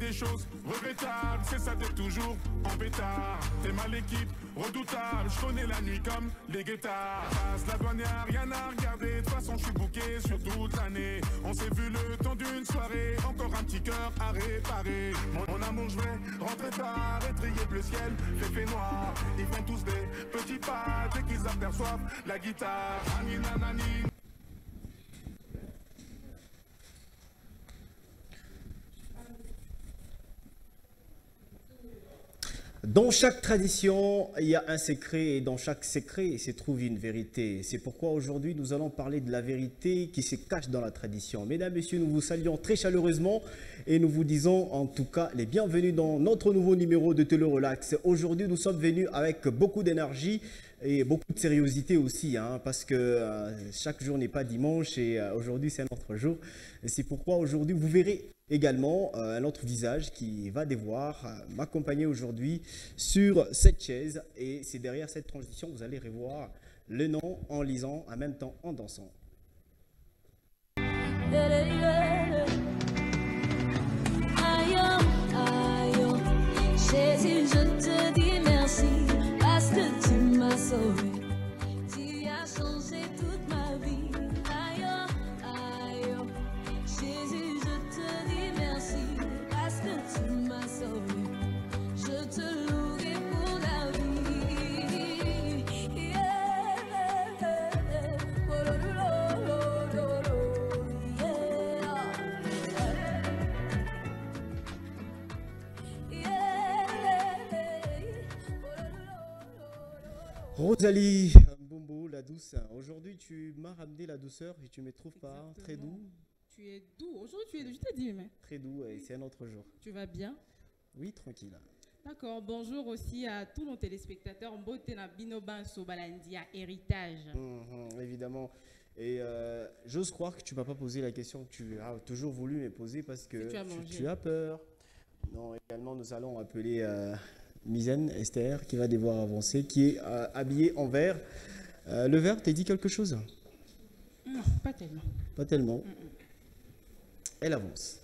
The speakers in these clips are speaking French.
des choses regrettables, c'est ça d'être toujours en pétard. T'es mal l'équipe, redoutable, je connais la nuit comme les guettards. Passe la douane, y'a rien à regarder, de toute façon je suis bouqué sur toute l'année. On s'est vu le temps d'une soirée, encore un petit cœur à réparer. Mon amour, je vais rentrer tard, étrier bleu ciel, fait noir. Ils font tous des petits pas dès qu'ils aperçoivent la guitare. Nani, nanani. Dans chaque tradition, il y a un secret et dans chaque secret se trouve une vérité. C'est pourquoi aujourd'hui, nous allons parler de la vérité qui se cache dans la tradition. Mesdames, Messieurs, nous vous saluons très chaleureusement et nous vous disons en tout cas les bienvenus dans notre nouveau numéro de Télé Relax. Aujourd'hui, nous sommes venus avec beaucoup d'énergie et beaucoup de sériosité aussi, parce que chaque jour n'est pas dimanche et aujourd'hui, c'est un autre jour. C'est pourquoi aujourd'hui, vous verrez également un autre visage qui va devoir m'accompagner aujourd'hui sur cette chaise. Et c'est derrière cette transition, vous allez revoir le nom en lisant, en même temps en dansant. Jésus, je te dis merci parce que tu m'as sauvé. Tu as changé toute ma vie. Aïe, aïe, Jésus, je te dis merci parce que tu m'as sauvé. Je te louerai pour la vie. Yeah. Oh, lo, lo, lo, lo, lo, Rosalie Mbombo, la douce. Aujourd'hui, tu m'as ramené la douceur et tu me trouves pas très doux. Tu es doux. Aujourd'hui, tu es doux. Je t'ai dit, mais. Très doux et c'est un autre jour. Tu vas bien? Oui, tranquille. D'accord. Bonjour aussi à tous nos téléspectateurs. Mbote na binoban sobalandia héritage. Évidemment. Et j'ose croire que tu m'as pas posé la question que tu as toujours voulu me poser parce que tu as peur. Non, également, nous allons appeler Misen, Esther, qui va devoir avancer, qui est habillée en vert. Le vert, t'as dit quelque chose? Non, pas tellement. Pas tellement. Elle avance.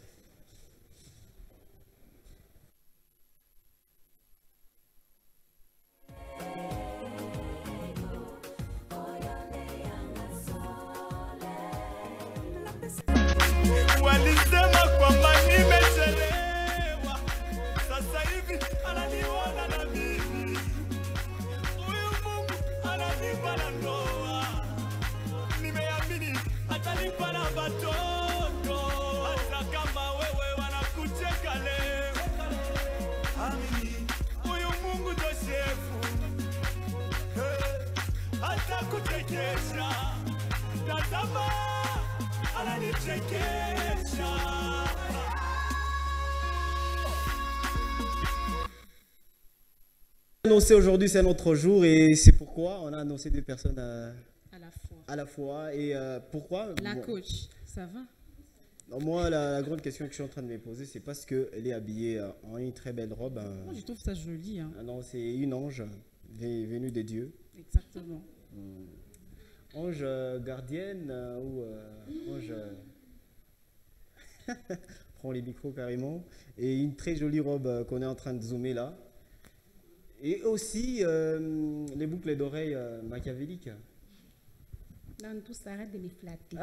Walisema kwamba nimechelewa, sasa hivi ananiona na mimi. Huyu Mungu ananipa na ndoa, nimeamini atanipa na watoto. Hata kama wewe wanakucheka leo, amini huyu Mungu ndo shefu, hata kutekesha. Tazama ananichekesha. Annoncé aujourd'hui, c'est notre jour et c'est pourquoi on a annoncé deux personnes à la fois. Et pourquoi? La coach, ça va? Non, moi, la grande question que je suis en train de me poser, c'est parce qu'elle est habillée en une très belle robe. Moi, je trouve ça joli. Ah non, c'est une ange venue des dieux. Exactement. Ange gardienne ou ange... Prends les micros carrément. Et une très jolie robe qu'on est en train de zoomer là. Et aussi les boucles d'oreilles machiavéliques. Non, tout ça, arrête de me flatter.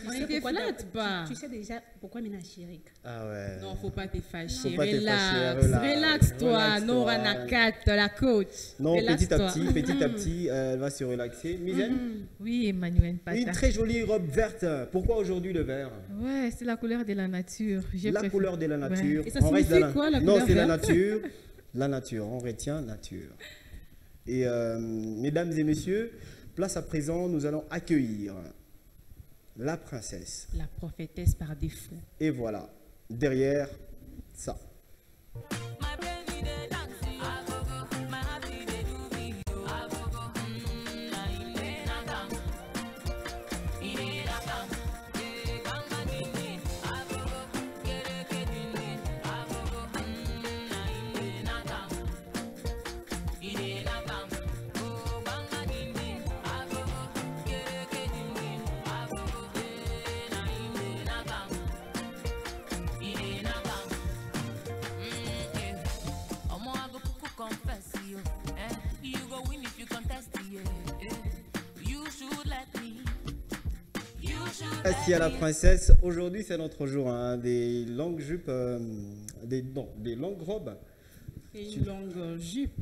On ne te flatte pas. Tu sais déjà pourquoi je suis chérique. Ah ouais. Non, faut pas te fâcher. Faut pas te fâcher, Relax-toi. Nora Nakat, la coach. Non, petit à petit, elle va se relaxer. Misen? Oui, Emmanuel Pata. Une très jolie robe verte. Pourquoi aujourd'hui le vert? Ouais, c'est la couleur de la nature. Couleur de la nature. Ouais. Et ça signifie quoi, la couleur Non, c'est la verte? nature. La nature, on retient nature. Et mesdames et messieurs, place à présent, nous allons accueillir la princesse. La prophétesse par défaut. Et voilà, derrière ça. Merci à la princesse. Aujourd'hui, c'est notre jour. Hein, des longues jupes, des longues robes. C'est une longue jupe.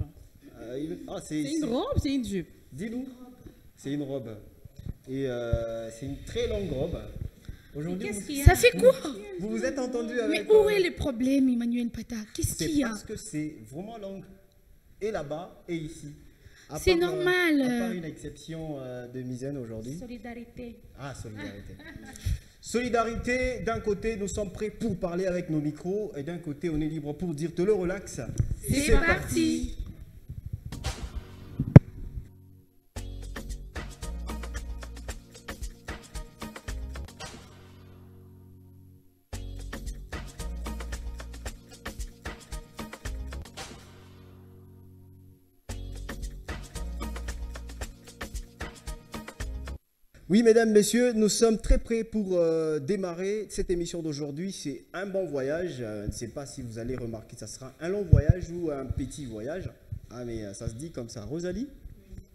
C'est C'est une robe, c'est une jupe. Dis-nous. C'est une robe. Et c'est une très longue robe. Aujourd'hui, Ça fait quoi? vous vous êtes entendu Mais avec... où est le problème, Emmanuel Pata? Qu'est-ce C'est qu'il y a? parce que c'est vraiment long. Et là-bas, et ici. À C'est part, normal. À part une exception de misaine aujourd'hui. Solidarité. Ah, solidarité. Solidarité, d'un côté, nous sommes prêts pour parler avec nos micros, et d'un côté, on est libre pour dire te le relax. C'est parti. Oui, mesdames, messieurs, nous sommes très prêts pour démarrer cette émission d'aujourd'hui. C'est un bon voyage. Je ne sais pas si vous allez remarquer, ça sera un long voyage ou un petit voyage. Ah, mais ça se dit comme ça. Rosalie,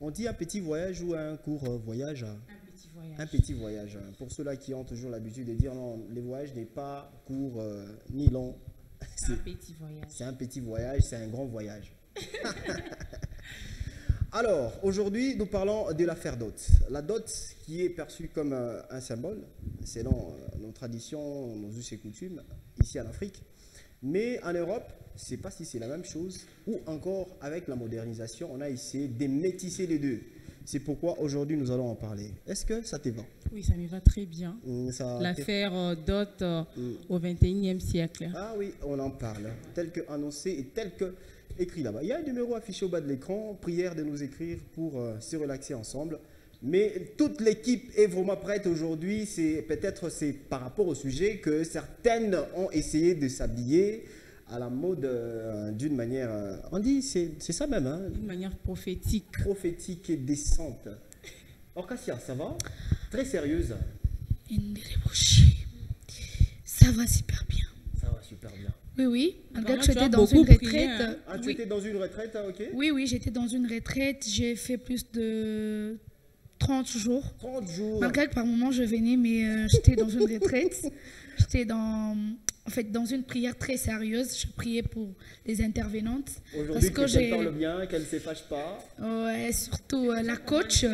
on dit un petit voyage ou un court voyage? Un petit voyage. Un petit voyage. Pour ceux-là qui ont toujours l'habitude de dire non, les voyages n'est pas court ni long. C'est un petit voyage. C'est un petit voyage, c'est un grand voyage. Alors, aujourd'hui, nous parlons de l'affaire dot. La dot qui est perçue comme un symbole, selon nos traditions, nos us et coutumes, ici en Afrique. Mais en Europe, je ne sais pas si c'est la même chose, ou encore avec la modernisation, on a essayé de métisser les deux. C'est pourquoi aujourd'hui, nous allons en parler. Est-ce que ça te va? Oui, ça me va très bien. Ça- L'affaire Dot au 21e siècle. Ah oui, on en parle, tel que annoncé et tel que écrit là-bas. Il y a un numéro affiché au bas de l'écran, prière de nous écrire pour se relaxer ensemble. Mais toute l'équipe est vraiment prête aujourd'hui. Peut-être c'est par rapport au sujet que certaines ont essayé de s'habiller à la mode d'une manière, on dit, c'est ça même, hein, D'une manière prophétique. prophétique et décente. Orcasia, ça va? Très sérieuse. Ça va super bien. Ça va super bien. Oui, oui. Malgré Vraiment, que tu j'étais as dans beaucoup une prié, retraite. hein. Ah, tu Oui. étais dans une retraite, ah, ok? Oui, oui, j'étais dans une retraite. J'ai fait plus de 30 jours. 30 jours. Malgré que par moment je venais, mais j'étais dans une retraite. J'étais en fait, dans une prière très sérieuse. Je priais pour les intervenantes. Aujourd'hui, Parce que qu'elle parle bien, qu'elle ne se fâche pas. Ouais, surtout la coach.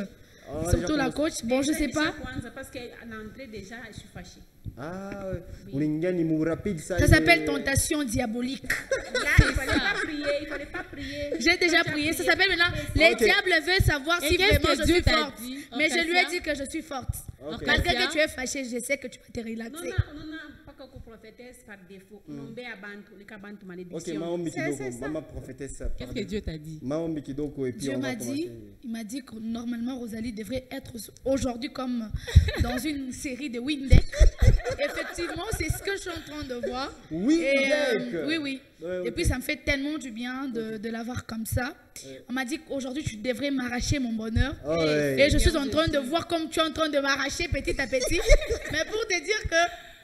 Ah, Surtout déjà la commencé. coach. Bon, je sais pas. Parce qu'à l'entrée, déjà, je suis fâchée. Ah, Ulingani mou rapide, ça. Ça s'appelle tentation diabolique. Là, il ne fallait pas prier, il ne fallait pas prier. J'ai déjà prié. Ça s'appelle maintenant les Ok. diables veulent savoir Et si qu'est-ce vraiment que je Dieu suis t'a forte. dit, Mais je lui ai Orcasia? dit que je suis forte. Ok. Malgré Orcasia? que tu es fâchée, je sais que tu vas te Non, relaxer. non, non, pas que prophétesse par défaut. Non, mais à Bantu, les Kabantu Ok, malédiction. Maombi C'est Kidoko, ça. maman prophétesse. Qu'est-ce que Dieu t'a dit? Maombi Kidoko, et puis Dieu on va m'a dit, commencer. il m'a dit que normalement Rosalie devrait être aujourd'hui comme dans une série de Windex. Effectivement, c'est ce que je suis en train de voir. Oui, Oui, oui. Ouais, Et ok. puis ça me fait tellement du bien de l'avoir comme ça. On m'a dit qu'aujourd'hui tu devrais m'arracher mon bonheur. Ah ouais. Et je suis en train de voir comme tu es en train de m'arracher petit à petit. Mais pour te dire que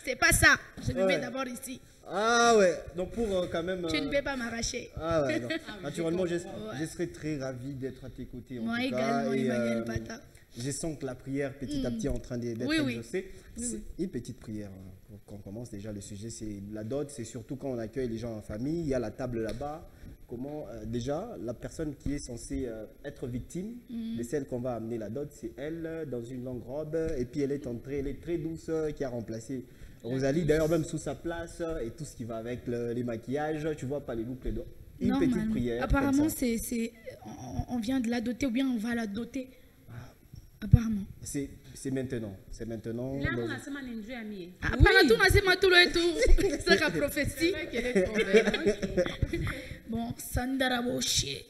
c'est pas ça. Je me Ouais. mets d'abord ici. Ah ouais, donc pour quand même... Tu ne peux pas m'arracher. Ah ouais, non. Naturellement, je serai très ravi d'être à tes côtés. En Moi tout également, cas, et, Emmanuel Pata. je sens que la prière, petit à petit, est en train d'être Oui, oui. exaucée. C'est une petite prière. Pour qu'on commence déjà le sujet, c'est la dot. C'est surtout quand on accueille les gens en famille. Il y a la table là-bas. Comment déjà la personne qui est censée être victime de celle qu'on va amener la dot, c'est elle dans une longue robe. Et puis elle est entrée, elle est très douce, qui a remplacé Rosalie. D'ailleurs même sous sa place et tout ce qui va avec les maquillages. Tu vois pas les boucles d'or. Une petite Normalement. prière. Apparemment, comme ça. on vient de la doter ou bien on va la doter. Ah. Apparemment. C'est maintenant. C'est maintenant. Là, dans- on a seulement un jeu à mieux. Apparemment, tout nasema tout le tout. C'est la prophétie. Quel est le problème? Bon, Sandara Boché.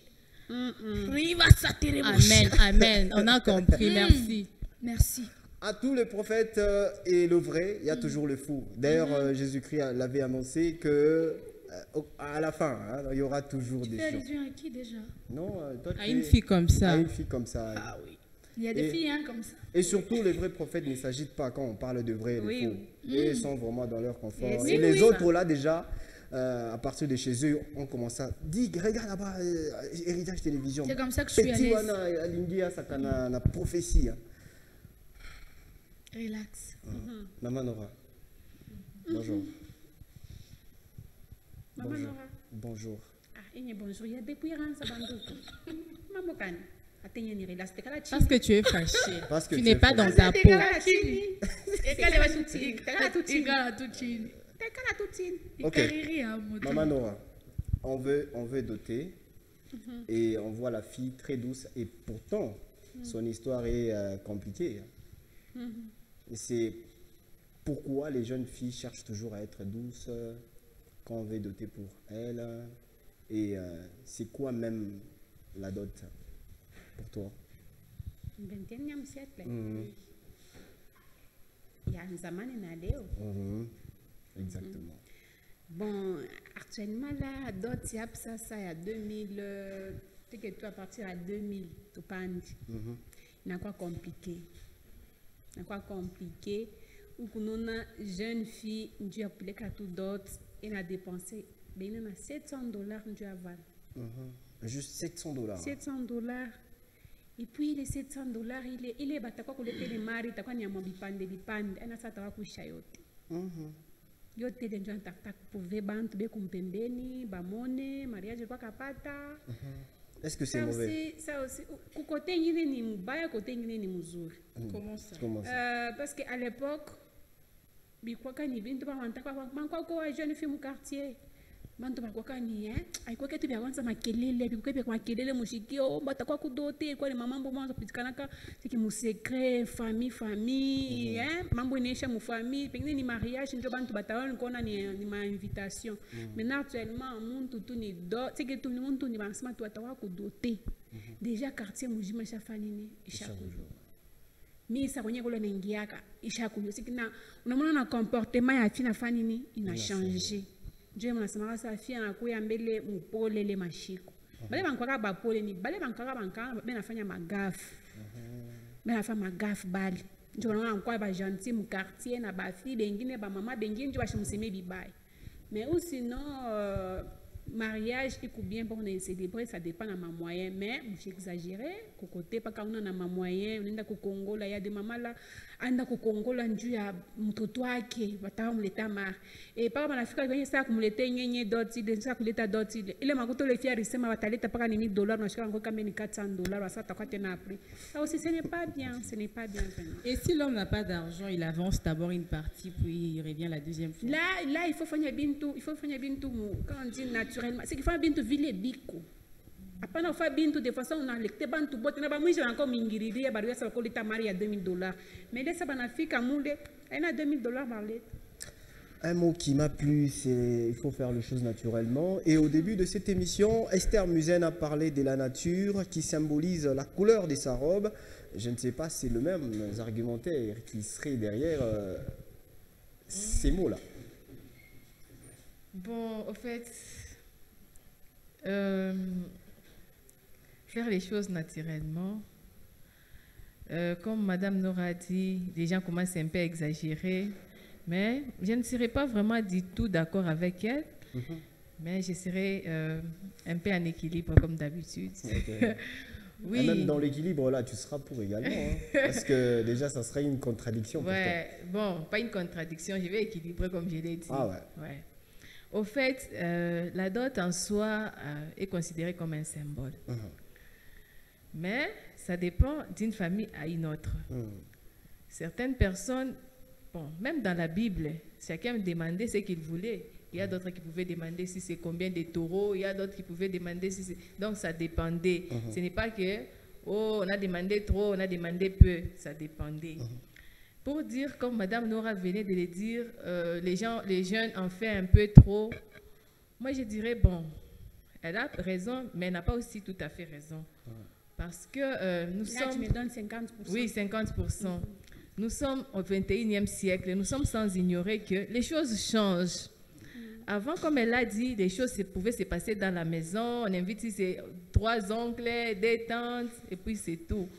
Riva Satire Amen, amen. On a compris, merci. Merci. À tous les prophètes et le vrai, il y a toujours le faux. D'ailleurs, Jésus-Christ l'avait annoncé que à la fin, hein, il y aura toujours Tu des fais gens. allusion à qui déjà? Non, toi, À tu une es- fille comme ça. À une fille comme ça. Ah oui. Il y a des Et- filles hein, comme ça. Et surtout, les vrais prophètes ne s'agitent pas quand on parle de vrai et de Oui, faux. Ils sont vraiment dans leur confort. Et Et oui, les oui. autres, là, déjà, à partir de chez eux, on commence à dire, regarde là-bas, héritage télévision. C'est comme ça que je suis à Petit l'aise. wana alingia sakana na prophétie. Relax. Maman Nora. Bonjour. Maman Bonjour. Nora. Bonjour. Ah, il y a bonjour. Il y a depuis Ransa Bandoko. Maman Kan. Attends, il y a relax. T'es là, Parce que tu es fâché. Parce que Tu tu n'es es pas dans fâché. ta T'es peau. là, Chini. T'es là, Tutine. T'es là, Tutine. Igala Tuchini. T'es là, Tutine. Ok. Ikariri à moto. Maman Nora, on veut doter et on voit la fille très douce et pourtant son histoire est compliquée. Et c'est pourquoi les jeunes filles cherchent toujours à être douces quand on veut doter pour elles et c'est quoi même la dot pour toi? 21e siècle. Mhm. Il y a un zaman et Nadeo. Mhm. Exactement. Bon, actuellement, là, d'autres, il y a ça, il y a 2000, peut-être que toi, à partir de 2000, tu penses, il y a quoi compliqué. Il y a quoi compliqué. Ou qu'on a jeune fille, tu as appelé qu'à tout d'autres, et a dépensé, ben, il y a $700, tu as aval. Juste $700. $700. Et puis, les $700, il est battu quoi que le mari, tu as quoi, il y a mon bipande, et ça, tu as quoi, chayote. Yote ndio nataka kuve bantu be kumpembeni bamone mariage kwa kapata. Est-ce que c'est mauvais? Ça aussi kote ingine ni mbaya, kote ingine ni mzuri. Comment ça? Comment ça? Parce que à l'époque bikwaka ni bintu ba wantaka kwa kwa jeune fille mu quartier. Bantu bakwaka ni aikuwa kitu bya kwanza makelele bikwe kwa makelele mushikio batakwa kudote kwa ni mambo mwanzo pitikanaka siki mu secret famille mambo inaisha mu famille pengine ni mariage ndio bantu bataona kona ni ma invitation mais actuellement muntu tu ni do siki tu ni muntu ni basema tu atakwa kudote déjà quartier mujima shafanini ishakujo misa kwenye kule naingiaka ishakujo siki na unamwona na comportement ya fina fanini ina changer. Dieu mnasema sa fille anakuya mbele mpole le mashiko. Bale bankwaka bapole ni bale bankwaka bankana benafanya magafu. Benafanya magafu bale. Ndio wanaona kwa ba gentil mu quartier na ba fille bengine ba mama bengine ndio bashimseme bibai. Mais ou sinon mariage iko bien pour ne célébrer, ça dépend de ma moyen, mais j'exagérais côté pas quand on a ma moyen on enda ku Congo là il y a des mamans là anda ku Congo là ndio ya mtoto wake bataka mleta mara et paka banafika kwenye saa kumleta nyenye doti de saa kuleta doti ile makuto le fier isema bataleta paka ni $1000 na shika ngo kama ni $400 basa takwa tena après ça aussi ce n'est pas bien, ce n'est pas bien vraiment. Et si l'homme n'a pas d'argent, il avance d'abord une partie puis il revient la deuxième fois. Là il faut faire bintu, quand on dit naturellement, c'est qu'il faut bintu vile biko. Apana fa bintu de façon on a lecté bantu bote na ba mwisho encore mingiridi ya baruya sa ko leta mari ya $2000. Mais là ça banafika mule, elle a $2000 barlet. Un mot qui m'a plu, c'est il faut faire les choses naturellement. Et au début de cette émission, Esther Musen a parlé de la nature qui symbolise la couleur de sa robe. Je ne sais pas si c'est le même argumentaire qui serait derrière ces mots-là. Bon, au fait, faire les choses naturellement, comme Madame Nora a dit, les gens commencent un peu à exagérer, mais je ne serai pas vraiment du tout d'accord avec elle, mais je serai un peu en équilibre comme d'habitude. Okay. Oui. Et même dans l'équilibre, là, tu seras pour également, hein, parce que déjà, ça serait une contradiction pour Ouais, bon, pas une contradiction, je vais équilibrer comme je l'ai dit. Ah ouais. Ouais. Au fait, la dot en soi est considérée comme un symbole. Mais ça dépend d'une famille à une autre. Certaines personnes, bon, même dans la Bible, chacun demandait ce qu'il voulait. Il y a d'autres qui pouvaient demander si c'est combien de taureaux, il y a d'autres qui pouvaient demander si c'est... Donc ça dépendait. Ce n'est pas que, oh, on a demandé trop, on a demandé peu, ça dépendait. Pour dire, comme Madame Nora venait de le dire, les jeunes en fait un peu trop. Moi, je dirais, bon, elle a raison, mais elle n'a pas aussi tout à fait raison. Parce que nous Là, sommes... tu me donnes 50%. Oui, 50%. Nous sommes au 21e siècle. Nous sommes sans ignorer que les choses changent. Avant, comme elle a dit, les choses pouvaient se passer dans la maison. On invite ses 3 oncles, 2 tantes, et puis c'est tout.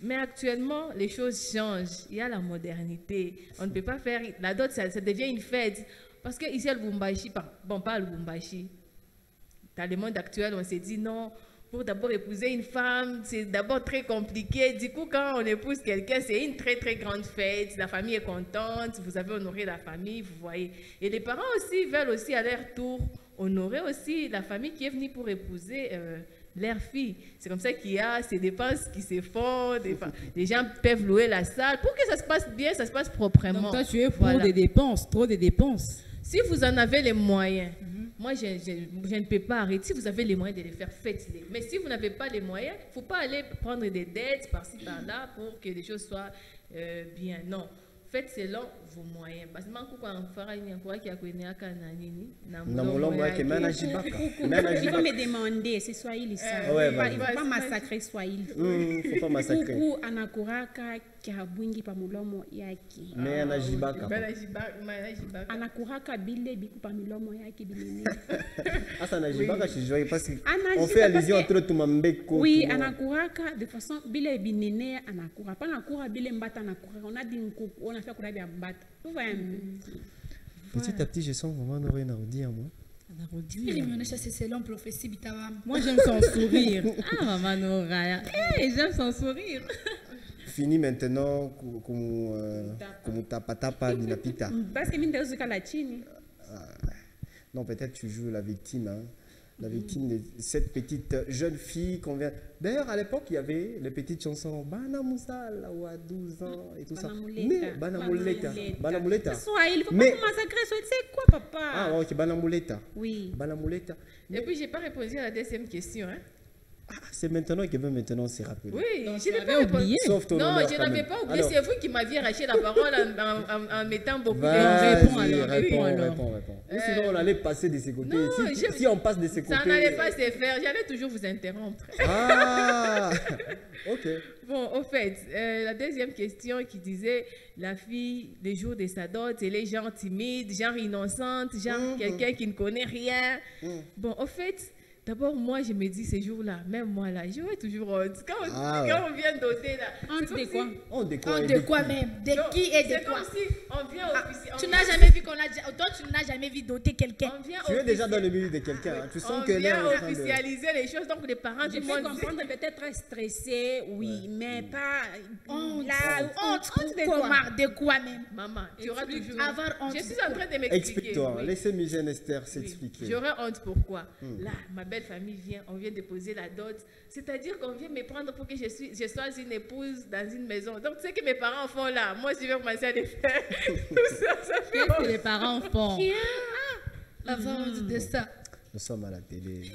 Mais actuellement, les choses changent. Il y a la modernité. On ne peut pas faire... La dot, ça devient une fête. Parce qu'ici, à Lubumbashi, bon, pas à Lubumbashi. Dans le monde actuel, on s'est dit non, pour d'abord épouser une femme, c'est d'abord très compliqué. Du coup, quand on épouse quelqu'un, c'est une très très grande fête. La famille est contente, vous avez honoré la famille, vous voyez. Et les parents aussi veulent aussi à leur tour honorer aussi la famille qui est venue pour épouser leur fille. C'est comme ça qu'il y a ces dépenses qui se font. Les gens peuvent louer la salle. Pour que ça se passe bien, ça se passe proprement. Donc toi, tu es pour des dépenses, trop de dépenses. Si vous en avez les moyens, moi, je ne peux pas arrêter. Si vous avez les moyens de les faire, faites-les. Mais si vous n'avez pas les moyens, il ne faut pas aller prendre des dettes par-ci, par-là pour que les choses soient bien. Non. Faites selon vos moyens. Parce que il faut me demander, c'est Swahili ça. Ouais, Il ne faut pas massacrer Swahili. Faut pas massacrer. Kuku anakuraka kihabwingi pa mulomo yake. Mais anajibaka. Anakuraka bile biku pa milomo yake binene. Asa anajibaka chez parce qu'on fait allusion entre Tumambeko. Oui, anakuraka de façon bile binene anakura. Pas anakura bile mbata anakura. On a dit nkuku, on a fait kura bia mbata. Vous voyez. Petit à petit, je sens vraiment Noré Narodi à moi. Moi, j'aime son sourire. Ah, maman Nora. Hey, j'aime son sourire. Fini maintenant comme tapatapa dinapita. Parce que mine de la chini. Non, peut-être tu joues la victime. Hein. La victime de cette petite jeune fille qu'on vient. D'ailleurs, à l'époque, il y avait les petites chansons Bana Moussala ou à 12 ans et tout ça. Mais Banamuleta. Banamuleta. Il faut pas massacrer, c'est quoi, papa? Ah, ok, Banamuleta. Oui. Banamuleta. Et puis, je n'ai pas répondu à la deuxième question. Hein? Ah, c'est maintenant qu'il veut maintenant se rappeler. Oui, donc, je n'ai pas oublié. Sauf ton non, honneur, je quand n'avais même. pas oublié. C'est vous qui m'aviez arraché la parole en mettant beaucoup de Réponds. Ou sinon, on allait passer de ses côtés. Non, si on passe de ses côtés. Ça n'allait pas se faire. J'allais toujours vous interrompre. Ah, ok. Bon, au fait, la deuxième question qui disait la fille, les jours de sa dot, elle est genre timide, genre innocente, genre quelqu'un qui ne connaît rien. Bon, au fait, d'abord, moi, je me dis ces jours-là, même moi là, j'aurais toujours honte. Quand on vient doter là. Honte de quoi? Honte de quoi même? De qui et de quoi? C'est comme si on vient officier. Tu n'as jamais vu qu'on a déjà. Toi, tu n'as jamais vu doter quelqu'un. Tu es déjà dans le milieu de quelqu'un. Hein. Tu sens qu'elle est en train de officialiser les choses. Donc, les parents du monde comprendre peut-être stressé, oui, mais pas. Honte. Honte de quoi? De quoi même? Maman, tu auras toujours. Avoir honte. Je suis en train de m'expliquer. Explique-toi. Oui. Laissez Michel Esther s'expliquer. J'aurais honte pourquoi? Là, ma belle famille vient, on vient déposer la dot. C'est-à-dire qu'on vient me prendre pour que je sois une épouse dans une maison. Donc, tu sais que mes parents font là. Moi, je vais commencer à les faire. Tout ça, ça fait Qu'est-ce que les parents font? Avoir honte de ça. Nous sommes à la télé.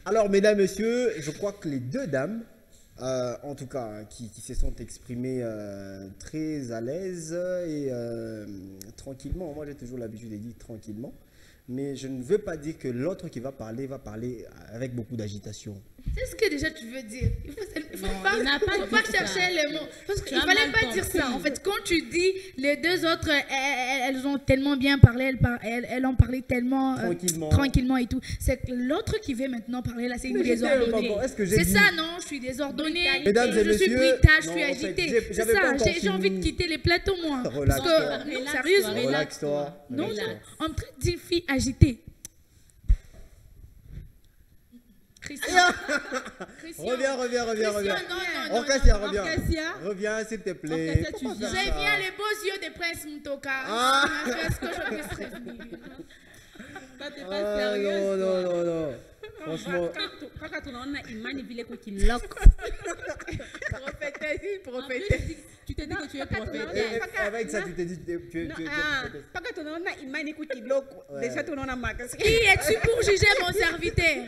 Alors, mesdames, messieurs, je crois que les deux dames, en tout cas, qui se sont exprimées très à l'aise et tranquillement. Moi, j'ai toujours l'habitude de dire tranquillement. Mais je ne veux pas dire que l'autre qui va parler avec beaucoup d'agitation. C'est ce que déjà tu veux dire. Il faut pas chercher les mots. Parce qu'il ne fallait pas dire ça. En fait, quand tu dis les deux autres, elles ont tellement bien parlé, elles ont parlé tellement tranquillement et tout. C'est que l'autre qui veut maintenant parler là, c'est une désordonnée. C'est ça, non? Je suis désordonnée. Je suis bruitale, je suis agitée. C'est ça, j'ai envie de quitter les plateaux, moi. Parce que, sérieusement. Relaxe-toi. Non, on me traite d'une fille agitée. Christian. Reviens. Non. Orchessia, reviens. Reviens, s'il te plaît. Je viens les beaux yeux de Prince Mtoka. Est-ce que je puisse revenir? T'es pas sérieuse. Non. Franchement. Kaka tunaona imani vile kukiloko. Prophétesse. Tu t'es dit que tu es prophète. Avec ça, tu t'es dit tu es Kaka tunaona imani kukiloko. Déjà tunaona makasi. Qui es-tu pour juger mon serviteur?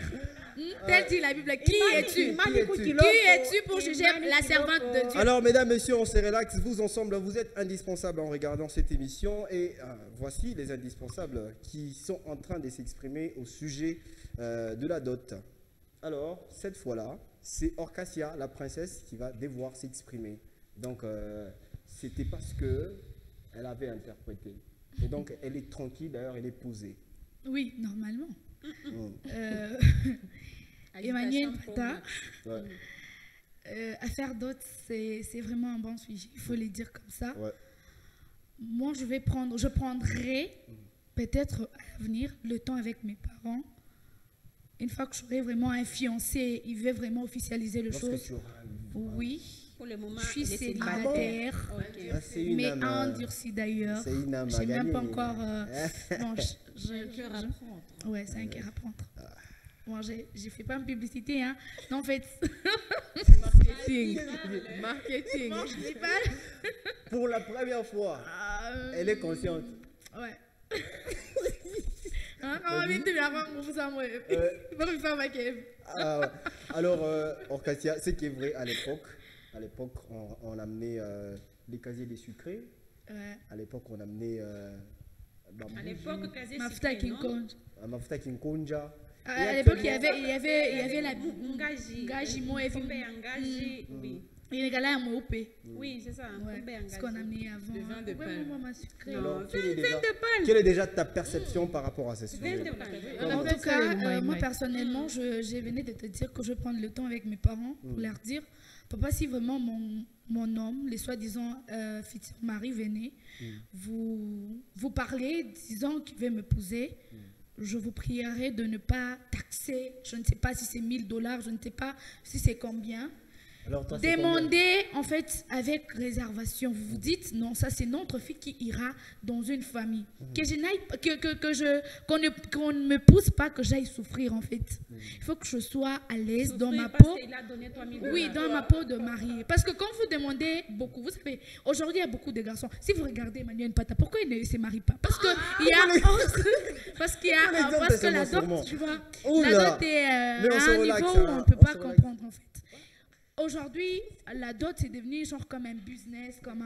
Tel dit la Bible. Qui es-tu? Qui es-tu pour juger la servante de Dieu? Alors, mesdames, messieurs, on se relaxe. Vous ensemble, vous êtes indispensables en regardant cette émission. Et voici les indispensables qui sont en train de s'exprimer au sujet de la dot. Alors, cette fois-là, c'est Orchessia, la princesse, qui va devoir s'exprimer. Donc, c'était parce qu'elle avait interprété. Et donc, elle est tranquille, d'ailleurs, elle est posée. Oui, normalement. Emmanuel Pata, affaire dot, c'est vraiment un bon sujet, il faut le dire comme ça. Ouais. Moi, je prendrai peut-être à l'avenir le temps avec mes parents une fois que j'aurai vraiment un fiancé, il veut vraiment officialiser le Lorsque chose. tu auras un- Oui, Pour le moment, je suis il est célibataire, Ah, c'est une mais âme, endurci d'ailleurs. c'est une âme à J'ai même pas gagner. encore. Bon, Cœur à prendre. ouais, c'est un cœur à prendre. Bon, j'ai fait pas une publicité, hein. Non, en fait, Marketing. Marketing. non, je dis pas. Pour la première fois, elle est consciente. Ouais. Hein, quand on vient de bien voir, on vous en ouais. Il faut me faire ma cave. Ah, ouais. Alors, Orcasia, ce qui est vrai, à l'époque, on amenait les casiers des sucrés. Ouais. À l'époque, on amenait À l'époque, Kazé Mafuta Sucré, King non? Kong. Mafuta Kinkonja. À l'époque, il y avait la Ngaji. Ngaji Mo et Kombe ya Ngaji, oui. il y a là un Mope. Oui, c'est ça. Ouais, Kombe ya ce qu'on a Ngaji. mis avant. Le vin de Ouais, palme. maman sucré. Alors, Non, quelle est déjà- vin de palme. quelle est déjà ta perception par rapport à ce Vin sujet? de palme. En On a tout fait ça, cas, le Moïse moi Mike. personnellement, je venais de te dire que je vais prendre le temps avec mes parents pour leur dire, papa, si vraiment mon homme, les soi-disant futurs maris venaient, vous parler, disant qu'il veut m'épouser, je vous prierai de ne pas taxer, je ne sais pas si c'est $1000, je ne sais pas si c'est combien. Alors, toi, c'est combien? Demandez en fait avec réservation. Vous vous dites non, ça c'est notre fille qui ira dans une famille. Que je n'aille pas- qu'on ne me pousse pas que j'aille souffrir en fait. Il faut que je sois à l'aise dans ma Parce peau. qu'il a donné 3000 Oui, dans ma peau de mariée. Parce que quand vous demandez beaucoup, vous savez, aujourd'hui il y a beaucoup de garçons. Si vous regardez Emmanuel Pata, pourquoi il ne se marie pas? Parce que il y a parce qu'il y a Bon exemple, parce que la sûrement. dot, tu vois, Oula. la dot est Mais on à se un relaxe, niveau où hein. on ne peut On pas se relaxe. comprendre en fait. Aujourd'hui, la dot c'est devenu genre comme un business, comme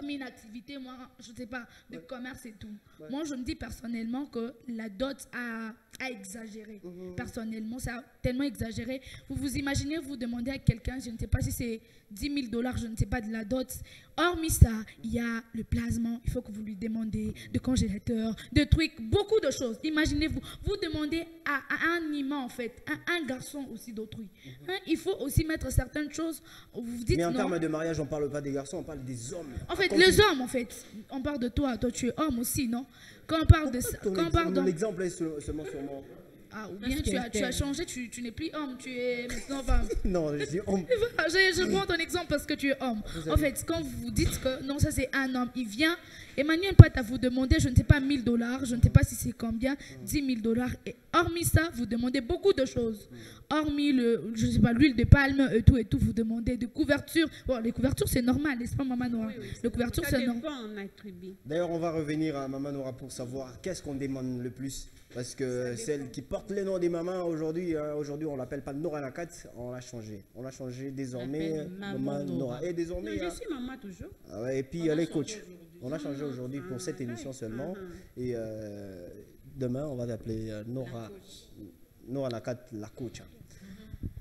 une activité, moi, je ne sais pas, de commerce et tout. Moi, je me dis personnellement que la dot a exagéré. Personnellement, ça a tellement exagéré. Vous vous imaginez, vous demandez à quelqu'un, je ne sais pas si c'est $10,000, je ne sais pas, de la dot. Hormis ça, il y a le plasma, il faut que vous lui demandez, de congélateur, de trucs, beaucoup de choses. Imaginez-vous, vous demandez à un imam, en fait, à un garçon aussi d'autrui. Hein, il faut aussi mettre certaines choses. Vous vous dites Mais en non. termes de mariage, on ne parle pas des garçons, on parle des hommes. En fait, Comme les tu- hommes, en fait, on parle de toi tu es homme aussi, non? Quand on parle de ça, quand on parle Mon de... exemple est seulement sur moi. Ah, ou bien tu as changé, tu n'es plus homme, tu es maintenant femme. Non, je dis homme. Je prends ton exemple parce que tu es homme. En fait, quand vous dites que non, ça c'est un homme, il vient, Emmanuel Pat à vous demander, je ne sais pas, $1000, je ne sais pas si c'est combien, $10,000. Et hormis ça, vous demandez beaucoup de choses. Hormis je ne sais pas, l'huile de palme et tout, vous demandez des couvertures. Bon, les couvertures c'est normal, n'est-ce pas, Maman Noire? Les couvertures Ça c'est normal. dépend, on attribue. D'ailleurs, on va revenir à Maman Nora pour savoir qu'est-ce qu'on demande le plus. Parce que celle qui porte les noms des mamans aujourd'hui, aujourd'hui on l'appelle pas Nora Nakat, on l'a changé. On l'a changé désormais, On l'appelle Maman Nora. Et désormais, Non, je suis maman toujours. ah ouais, et puis elle est coach. On a changé aujourd'hui pour cette émission seulement. Et demain, on va t'appeler Nora Nakat, la coach.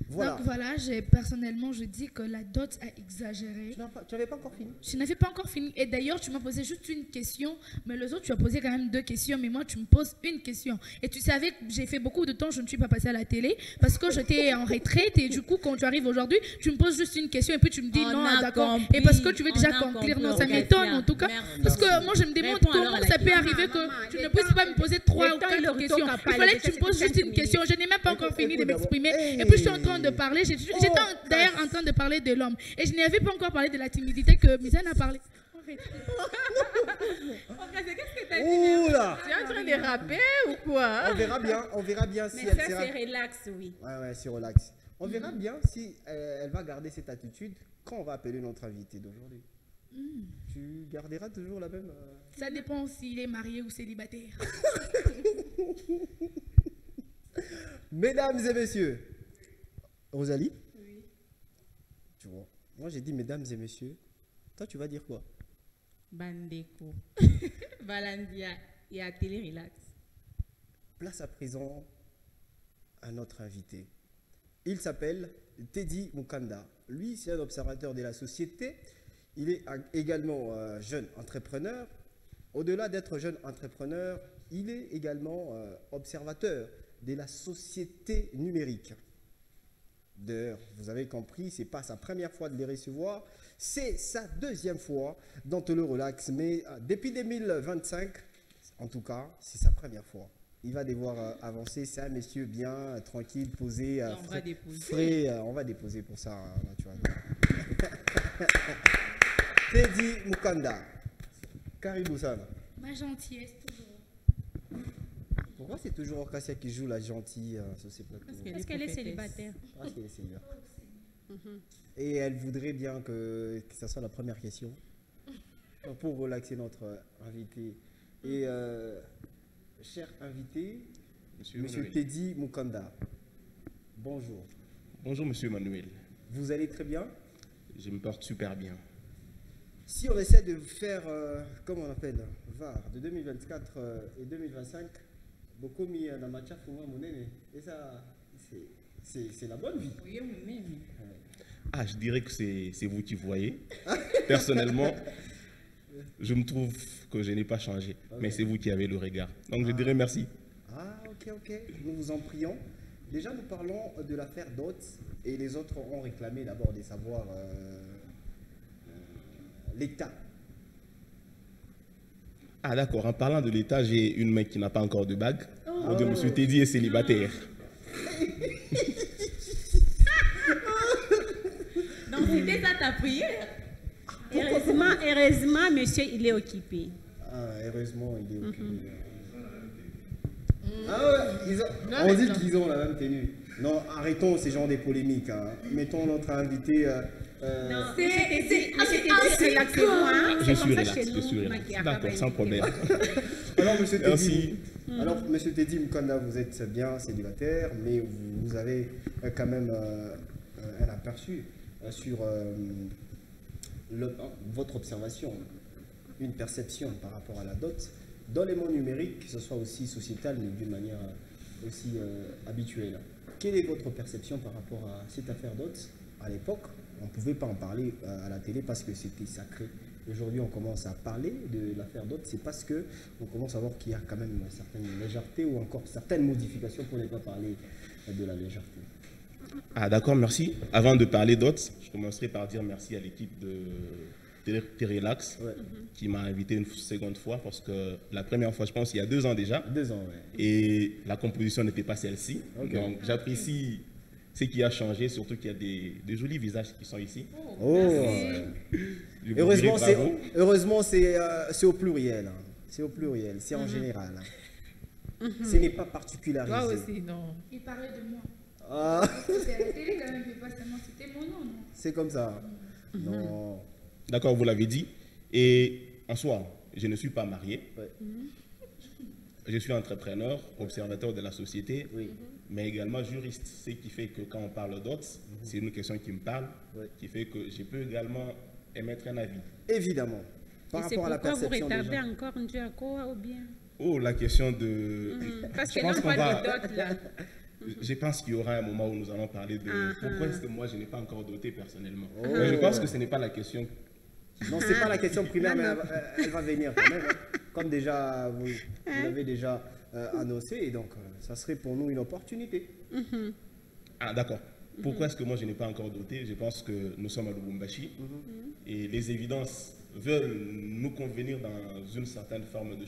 Voilà. Donc voilà, personnellement, je dis que la dot a exagéré. Tu n'avais pas encore fini? Je n'avais pas encore fini. Et d'ailleurs, tu m'as posé juste une question, mais les autres, tu as posé quand même 2 questions, mais moi, tu me poses une question. Et tu savais que j'ai fait beaucoup de temps, je ne suis pas passée à la télé, parce que j'étais en retraite, et du coup, quand tu arrives aujourd'hui, tu me poses juste une question, et puis tu me dis On non, a d'accord. compris, Et parce que tu veux on déjà a conclure, compris, non, ça Orcasia. m'étonne en tout cas. Merci. Parce que moi, je me demande Réponds alors comment à la ça peut question. arriver Maman, que tu le ne puisses pas me poser 3 le ou temps, 4 il leur questions. toque à Il parler, fallait que ça, tu me poses c'est juste une 5 question. Je n'ai même pas encore Écoute, fini de d'abord. m'exprimer. Hey. Et puis, je suis en train de parler. J'étais d'ailleurs en train de parler de l'homme. Et je n'avais pas encore parlé de la timidité que Mizane a parlé. En fait. Qu'est-ce que t'as dit? Oula! Tu es en train de rapper ou quoi? On verra bien si Mais elle ça, sera... c'est relax, oui. Ouais, c'est relax. On verra bien si elle va garder cette attitude quand on va appeler notre invité d'aujourd'hui. Tu garderas toujours la même... Ça dépend s'il est marié ou célibataire. Mesdames et messieurs, Rosalie? Oui. Tu vois, moi j'ai dit mesdames et messieurs. Toi, tu vas dire quoi? Bandeko. Valandia. Et à télé relax. Place à présent à notre invité. Il s'appelle Teddy Mukanda. Lui, c'est un observateur de la société. Il est également jeune entrepreneur. Au-delà d'être jeune entrepreneur, il est également observateur de la société numérique. D'ailleurs, vous avez compris, ce n'est pas sa première fois de les recevoir, c'est sa deuxième fois dans Te le relax. Mais depuis 2025, en tout cas, c'est sa première fois. il va devoir avancer. C'est un monsieur bien, tranquille, posé, on va déposer. frais. On va déposer pour ça, naturellement. Teddy Mukanda. Caribou Sana. Ma gentillesse, toujours. Pourquoi c'est toujours Orcasia qui joue la gentille sur ces plateaux? Parce qu'elle est célibataire. Parce qu'elle est célibataire. Et elle voudrait bien que ça soit la première question pour relaxer notre invité. Et cher invité, Monsieur Teddy Mukanda, bonjour. Bonjour Monsieur Manuel. Vous allez très bien? Je me porte super bien. Si on essaie de faire, comment on appelle, VAR de 2024 et 2025, beaucoup mis dans ma tchaf pour moi, mon aîné. Et ça, c'est la bonne vie. Oui, oui. Ah, je dirais que c'est vous qui voyez. Personnellement, je me trouve que je n'ai pas changé, mais c'est vous qui avez le regard. Donc je dirais merci. Ah, ok. Nous vous en prions. Déjà, nous parlons de l'affaire Dot et les autres ont réclamé d'abord de savoir l'État. Ah d'accord, en parlant de l'État, j'ai une main qui n'a pas encore de bague. Mon Dieu, Monsieur Teddy est célibataire. Donc c'était ça ta prière? Heureusement, monsieur, il est occupé. Ah, heureusement, il est occupé. Ah ouais, on dit qu'ils ont la même tenue. Non, arrêtons ces genres de polémiques. Mettons notre invité. Non, c'est relaxez-moi. Je suis relax. D'accord, sans problème. Alors, Monsieur Teddy, Merci. alors, Monsieur Teddy Mukanda, vous êtes bien célibataire, mais vous avez quand même un aperçu sur votre observation, une perception par rapport à la dot, dans les mondes numériques, que ce soit aussi sociétal, mais d'une manière aussi habituelle. Quelle est votre perception par rapport à cette affaire dot? À l'époque, on ne pouvait pas en parler à la télé parce que c'était sacré. Aujourd'hui, on commence à parler de l'affaire dot, c'est parce qu'on commence à voir qu'il y a quand même une certaine légèreté ou encore certaines modifications pour ne pas parler de la légèreté. Ah d'accord, merci. Avant de parler d'autres, je commencerai par dire merci à l'équipe de T-Relax qui m'a invité une seconde fois parce que la première fois, je pense, il y a 2 ans déjà. 2 ans, ouais. Et la composition n'était pas celle-ci. Okay. Donc j'apprécie ce qui a changé, surtout qu'il y a des jolis visages qui sont ici. Heureusement, c'est au pluriel. Hein. C'est au pluriel, c'est en général. Hein. Ce n'est pas particularisé. Toi aussi, non. Il parlait de moi. Ah. C'était à la télé quand même, pas seulement c'était mon nom, non? C'est comme ça. Non. D'accord, vous l'avez dit. Et en soi, je ne suis pas marié. Ouais. Je suis entrepreneur, observateur de la société, Oui. mais également juriste. Ce qui fait que quand on parle d'autres, c'est une question qui me parle, qui fait que je peux également émettre un avis. Évidemment. Par Et c'est rapport à la pourquoi vous perception des retardez gens. encore Dieu à quoi ou bien? Oh, la question de... Parce Je que pense non, qu'on pas va- de dot là. Je pense qu'il y aura un moment où nous allons parler de pourquoi est-ce que moi je n'ai pas encore doté personnellement. Oh. Mais je pense que ce n'est pas la question. Non, c'est pas la question primaire, mais elle va venir quand même. Hein. Comme déjà, vous l'avez déjà annoncé, et donc ça serait pour nous une opportunité. Ah d'accord. Pourquoi est-ce que moi je n'ai pas encore doté? Je pense que nous sommes à Lubumbashi et les évidences veulent nous convenir dans une certaine forme de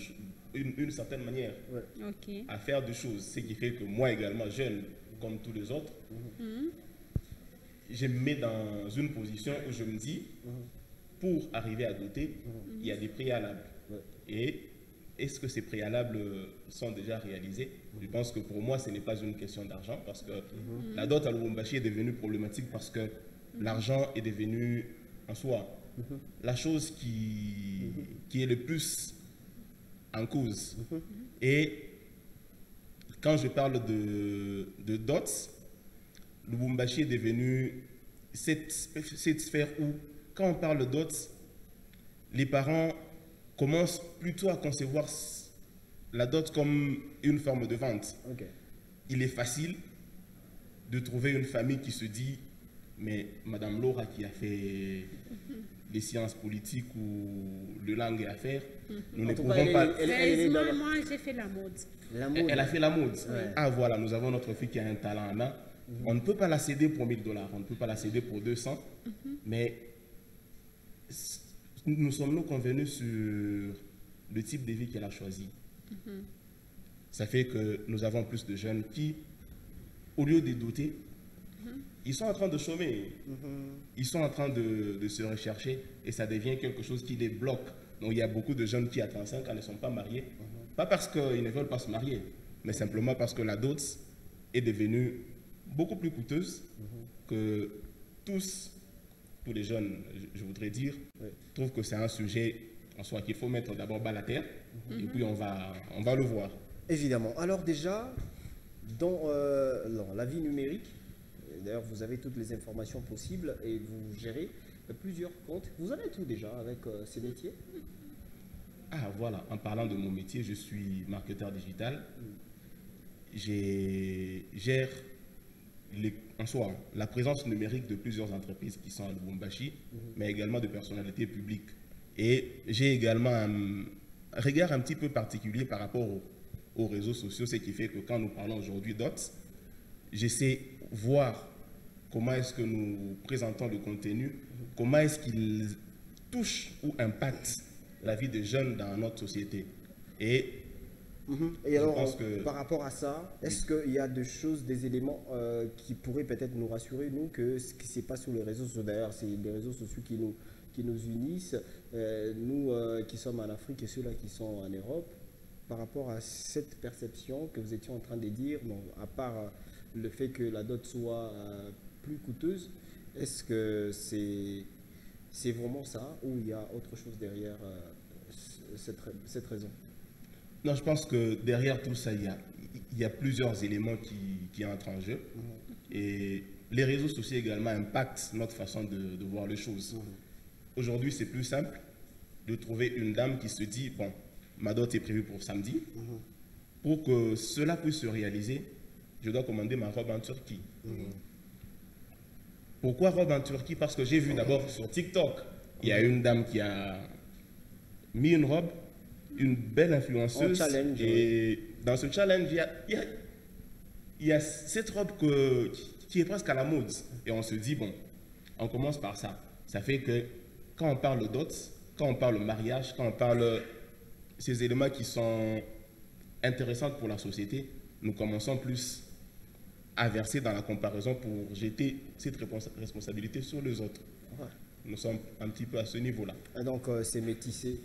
une certaine manière Ok. à faire des choses. Ce qui fait que moi également, jeune comme tous les autres, je me mets dans une position où je me dis, pour arriver à doter, il y a des préalables. Et est-ce que ces préalables sont déjà réalisés? Je pense que pour moi, ce n'est pas une question d'argent parce que la dot à Lubumbashi est devenue problématique parce que l'argent est devenu en soi la chose qui est le plus en cause. Et quand je parle de dots, Lubumbashi est devenu cette sphère où, quand on parle de dots, les parents commencent plutôt à concevoir la dot comme une forme de vente. Okay. Il est facile de trouver une famille qui se dit, mais Madame Laura qui a fait les sciences politiques ou de langue et affaires, nous ne pouvons pas... Moi, j'ai fait la mode. Elle a fait la mode. Ah voilà, nous avons notre fille qui a un talent là. On ne peut pas la céder pour 1000 $, on ne peut pas la céder pour 200, mais nous sommes-nous convenus sur le type de vie qu'elle a choisi. Ça fait que nous avons plus de jeunes qui, au lieu de doter, ils sont en train de chômer, ils sont en train de se rechercher et ça devient quelque chose qui les bloque. Donc il y a beaucoup de jeunes qui à 35 ans ne sont pas mariés, pas parce qu'ils ne veulent pas se marier, mais simplement parce que la dot est devenue beaucoup plus coûteuse que tous les jeunes, je voudrais dire, trouvent que c'est un sujet en soi qu'il faut mettre d'abord bas à la terre et puis on va le voir. Évidemment. Alors déjà, dans la vie numérique, d'ailleurs, vous avez toutes les informations possibles et vous gérez plusieurs comptes. Vous avez tout déjà avec ces métiers? Ah voilà, en parlant de mon métier, je suis marketeur digital. Je gère en soi la présence numérique de plusieurs entreprises qui sont à Lubumbashi, mais également de personnalités publiques. Et j'ai également un regard un petit peu particulier par rapport aux réseaux sociaux, ce qui fait que quand nous parlons aujourd'hui d'OTS, j'essaie de voir comment est-ce que nous présentons le contenu, comment est-ce qu'il touche ou impacte la vie des jeunes dans notre société. Et alors, par rapport à ça, est-ce qu'il y a des choses, des éléments qui pourraient peut-être nous rassurer, nous, que ce qui se passe sur les réseaux sociaux, d'ailleurs, c'est les réseaux sociaux qui nous unissent, nous qui sommes en Afrique et ceux-là qui sont en Europe, par rapport à cette perception que vous étiez en train de dire, bon, à part le fait que la dot soit plus coûteuse, est-ce que c'est vraiment ça ou il y a autre chose derrière cette raison? Non, je pense que derrière tout ça, il y a plusieurs éléments qui entrent en jeu. Et les réseaux sociaux également impactent notre façon de voir les choses. Aujourd'hui, c'est plus simple de trouver une dame qui se dit, bon, ma dot est prévue pour samedi. Pour que cela puisse se réaliser, je dois commander ma robe en Turquie. Pourquoi robe en Turquie? Parce que j'ai vu d'abord sur TikTok, il y a une dame qui a mis une robe, une belle influenceuse. Challenge, et dans ce challenge, il y a cette robe qui est presque à la mode. Et on se dit, bon, on commence par ça. Ça fait que quand on parle de dots, quand on parle de mariage, quand on parle ces éléments qui sont intéressants pour la société, nous commençons plus à verser dans la comparaison pour jeter cette responsabilité sur les autres. Nous sommes un petit peu à ce niveau-là. Donc c'est métissé,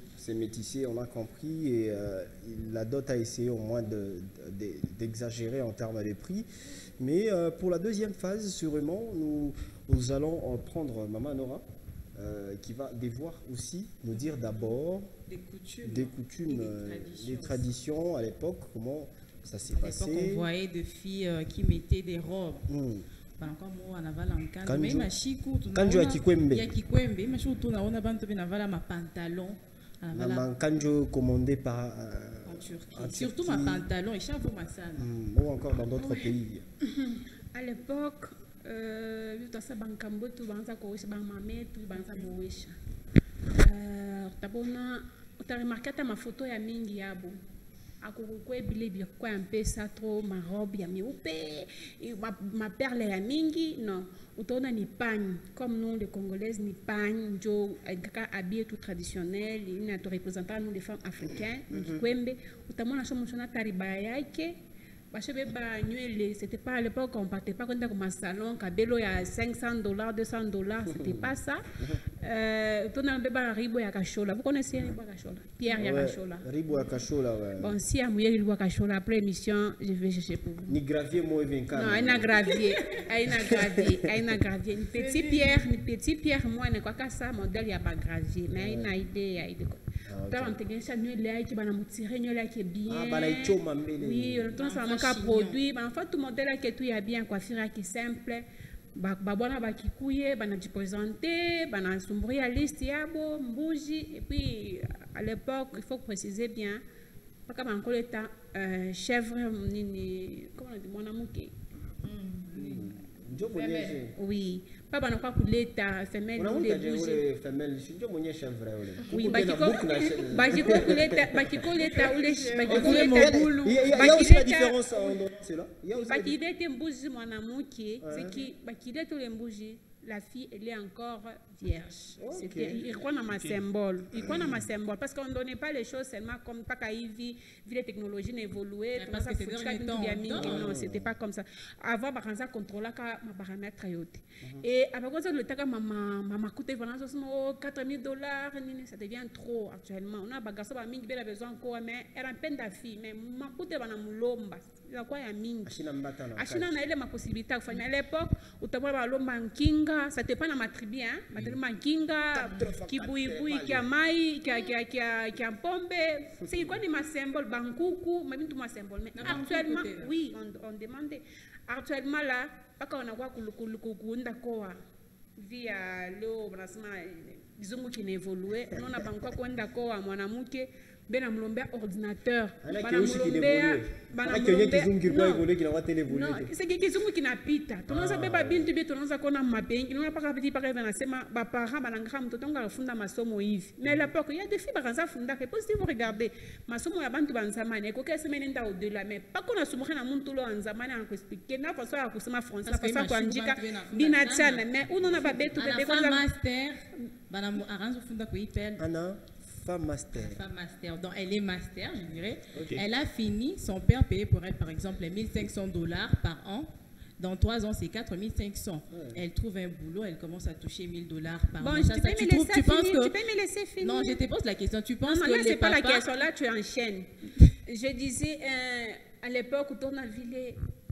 on a compris, et la dot a essayé au moins d'exagérer en termes de prix. Mais pour la deuxième phase, sûrement, nous allons prendre Maman Nora, qui va devoir aussi nous dire d'abord des coutumes, des traditions à l'époque, comment ça s'est passé. À l'époque, on voyait des filles qui mettaient des robes. Kanjo ya Kikwembe. Kanjo commandé par en Turquie. Surtout ma pantalon et chapeau massana. Ou encore dans d'autres pays. À l'époque, ça bankambo tu banza koisha bangmame tu banza boisha. Tabona utaremarka ta mafoto ya mingi yabo. Akukwe bilebia kwa mpesa trop ma robe ya miupe ma perle ya mingi non utaona ni pagne comme nous les congolaises ni pagne njo habillé tout traditionnel il te représentant nous les femmes africaines Kikwembe utamona somo sona tariba yake bachebe ba nywele c'était pas à l'époque on partait pas quand comme un salon kabelo ya $500 $200 c'était pas ça tona beba ribo ya kashola vous connaissez ribo ya kashola Pierre ya kashola ribo ya kashola ouais bon si à mouiller ribo ya kashola après émission je vais chercher pour vous ni gravier moi vinca non aina gravier ni petit pierre moi ne quoi ça modèle ya ba gravier mais aina idée on tengeneza nywele yake bana mutire nywele yake bien bana ichoma mbele oui on tient ça manka produit bana fait tout modèle yake tout ya bien coiffure yake simple ba bwana ba kikuye bana présenter bana sombria liste yabo mbuji et puis à l'époque il faut préciser bien pas comme encore l'état chèvre nini comment on dit mon amour qui oui pas bana kwa kuleta femelle de bouger femelle ndio mwenye chèvre ole oui bakiko kuleta bulu il y a aussi la différence entre cela bakilete mbuzi mwanamke c'est qui bakilete le mbuzi la fille, elle est encore vierge. Il croit dans ma symbole. Il croit dans ma symbole. Parce qu'on ne donnait pas les choses seulement comme pas qu'à vu les technologies évoluer. Parce que c'est non, c'était pas comme ça. Avant, par exemple, contrôler ma paramètre. Et après, quand le temps, ma coûté $4 000, ça devient trop actuellement. On a un garçon qui a besoin encore, mais elle a peine de fille. Mais ma coûté va dans l'ombre. Il y a quoi, il y a mingi. Achina na ile ma possibilité à faire. À l'époque, où tu as l'ombre kinga, ça dépend de ma tribu, hein. Ma kinga, qui bouille, qui a maï, qui a pombe. C'est quoi ma symbole, bankoukou, mais tout ma symbole. Mais actuellement, oui, on demandait. Actuellement là, pas qu'on a quoi d'accord via l'eau, disons qu'il évolue. On a pas encore quoi d'accord, mon amour qui ben amlombea ordinateur c'est kizungu kinapita tunaanza beba bintu bi tunaanza kuona mabengi unaona paka biti paka wanasema ba parents bananga mtoto wangu afunda masomo hivi mais la peur il y a des filles bakaanza funda que si vous regardez masomo ya bantu banzamani eko kesa menenda au delà mais pas qu'on a sumukha na muntu lo anzamani en expliquer na façon ya kusema français na façon kuandika binachana mais unaona ba betu bebe kwa master bana aranzo funda ko ipel Femme master. Femme master. Donc, elle est master, je dirais. Okay. Elle a fini, son père payait pour elle, par exemple, $1 500 par an. Dans 3 ans, c'est 4 500. Ouais. Elle trouve un boulot, elle commence à toucher $1000 par an. Tu peux me laisser finir. Non, je te pose la question. Tu penses non, que là, les papas... pas la question. Là, tu enchaînes. Je disais, à l'époque où on a vu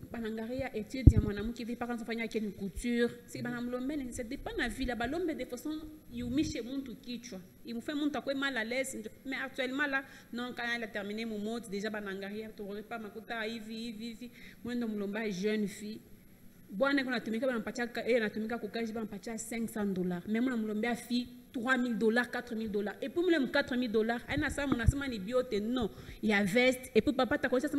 banangaria études ya mwanamke hivi paka nafanya kile couture si banamlombeni ça dépend na vie la balombe de façon yumishe muntu kichwa imufait muntu akwe mal à l'aise mais actuellement là non quand elle a terminé mon mode déjà banangaria tu aurais pas makuta hivi mwendo mlomba jeune fille bwana kuna tumika banampatia anatumika kukaji banampatia $500 mais mwana mlombea fille $3 000, $4 000. Et pour me $4 000, on ni biote non. Il y a veste. Et pour papa, tu as commencé à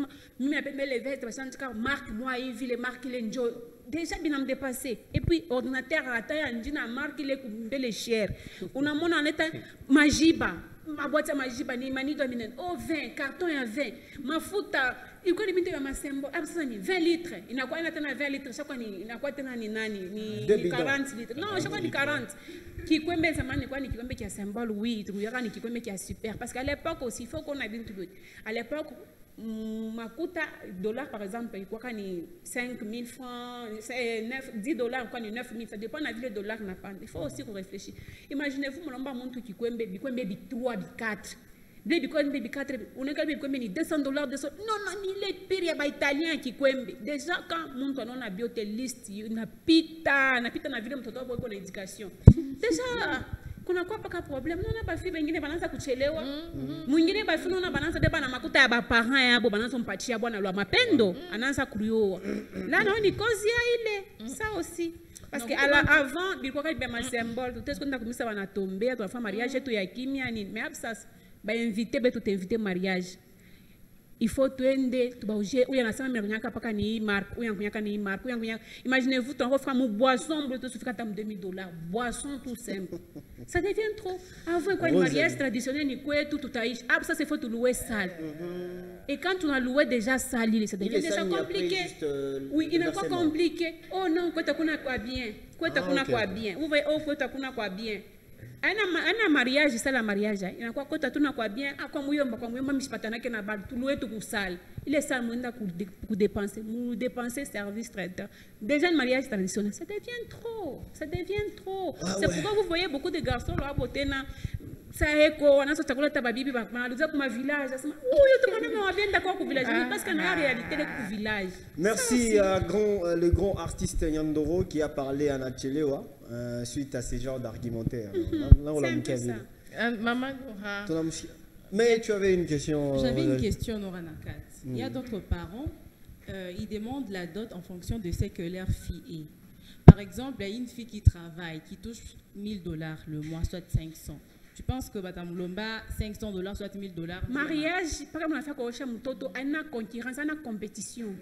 me les vestes, parce que marque moi, les marques, les enjoy. Déjà, bien me dépasser. Et puis, ordinateur à taille, on marque les chers. On a mon en état Majiba. Ma boîte à Majiba, ni mani dominant. Oh, 20, carton à 20. Ma fouta. Il faut limiter ma symbole. 20 litres. Il n'a quoi, il a 20 litres. Chaque fois, il n'a quoi, ni 40 litres. Non, chaque fois, ni 40. Kikwembe zamani kwa ni kikwembe qui symbole oui tuyaka ni kikwembe qui super parce qu'à l'époque aussi il faut qu'on a bien tout à l'époque makuta $, par exemple quoi ni 5 000 francs $10 quoi ni 9 000 ça dépend de la ville $, n'a pas il faut aussi réfléchir imaginez-vous mon lomba muntu kikwembe bikwembe bi 3 bi 4 Baby 4, on a $200, non, ni les pires italiens qui kwembe. Déjà, quand mon ton a biote liste, na pita na ville mtoto wako na éducation. Déjà, kuna kwa paka problème, non na ba fi bengine bananza kuchelewa. Mwingine ba fi nona bananza deba na makuta ya ba parents yabo bananza mpatia bwana lwa mapendo, anaanza kulioa. Là non ni cause ya ile, ça aussi. Parce que avant, bilikuwa kali ma symbole, tout ce qu'on a commencé à tomber, à faire mariage tu ya kimia ni, mais absas ba invité be tout invité mariage il faut tuende tubauje ou yana sama mernyaka paka ni marque ou yankunyaka ni marque ou yankunyaka imaginez-vous ton offre mon boisson tout se fait à $2 000 boisson tout simple ça devient trop avant quoi une mariage traditionnel ni quoi tout aïe ah ça c'est faut tout louer salle et quand on a loué déjà salle ça devient déjà compliqué oui il n'est pas compliqué oh non quoi t'as quoi bien quoi t'as quoi bien ou oh quoi t'as quoi bien ana mariage ça la mariage inakuwa kota tuna kwa bien kwa muyomba mishipatana ke na bal tuluwe tu kusal ile ça mwenda ku dépenser service traiteur déjà le mariage traditionnel ça devient trop c'est pourquoi vous voyez beaucoup de garçons là botena ça eko wanaso chakula ta babibi banaluza kuma village asema huyu tu mwana mwabienda kwa ku village parce que na réalité le ku village. Merci le grand artiste Nyandoro qui a parlé en Achelewa suite à ce genre d'argumentaire. Là on l'a moukavé. Maman Nora. Mais tu avais une question. J'avais une question Nora Nakat. Il y a d'autres parents ils demandent la dot en fonction de ce que leur fille est. Par exemple, il y a une fille qui travaille qui touche $1000 le mois soit 500. Tu penses que Madame Lomba, $500, soit $1000 mariage, par exemple, on a fait quoi mutoto, il y a une concurrence, il y a une compétition.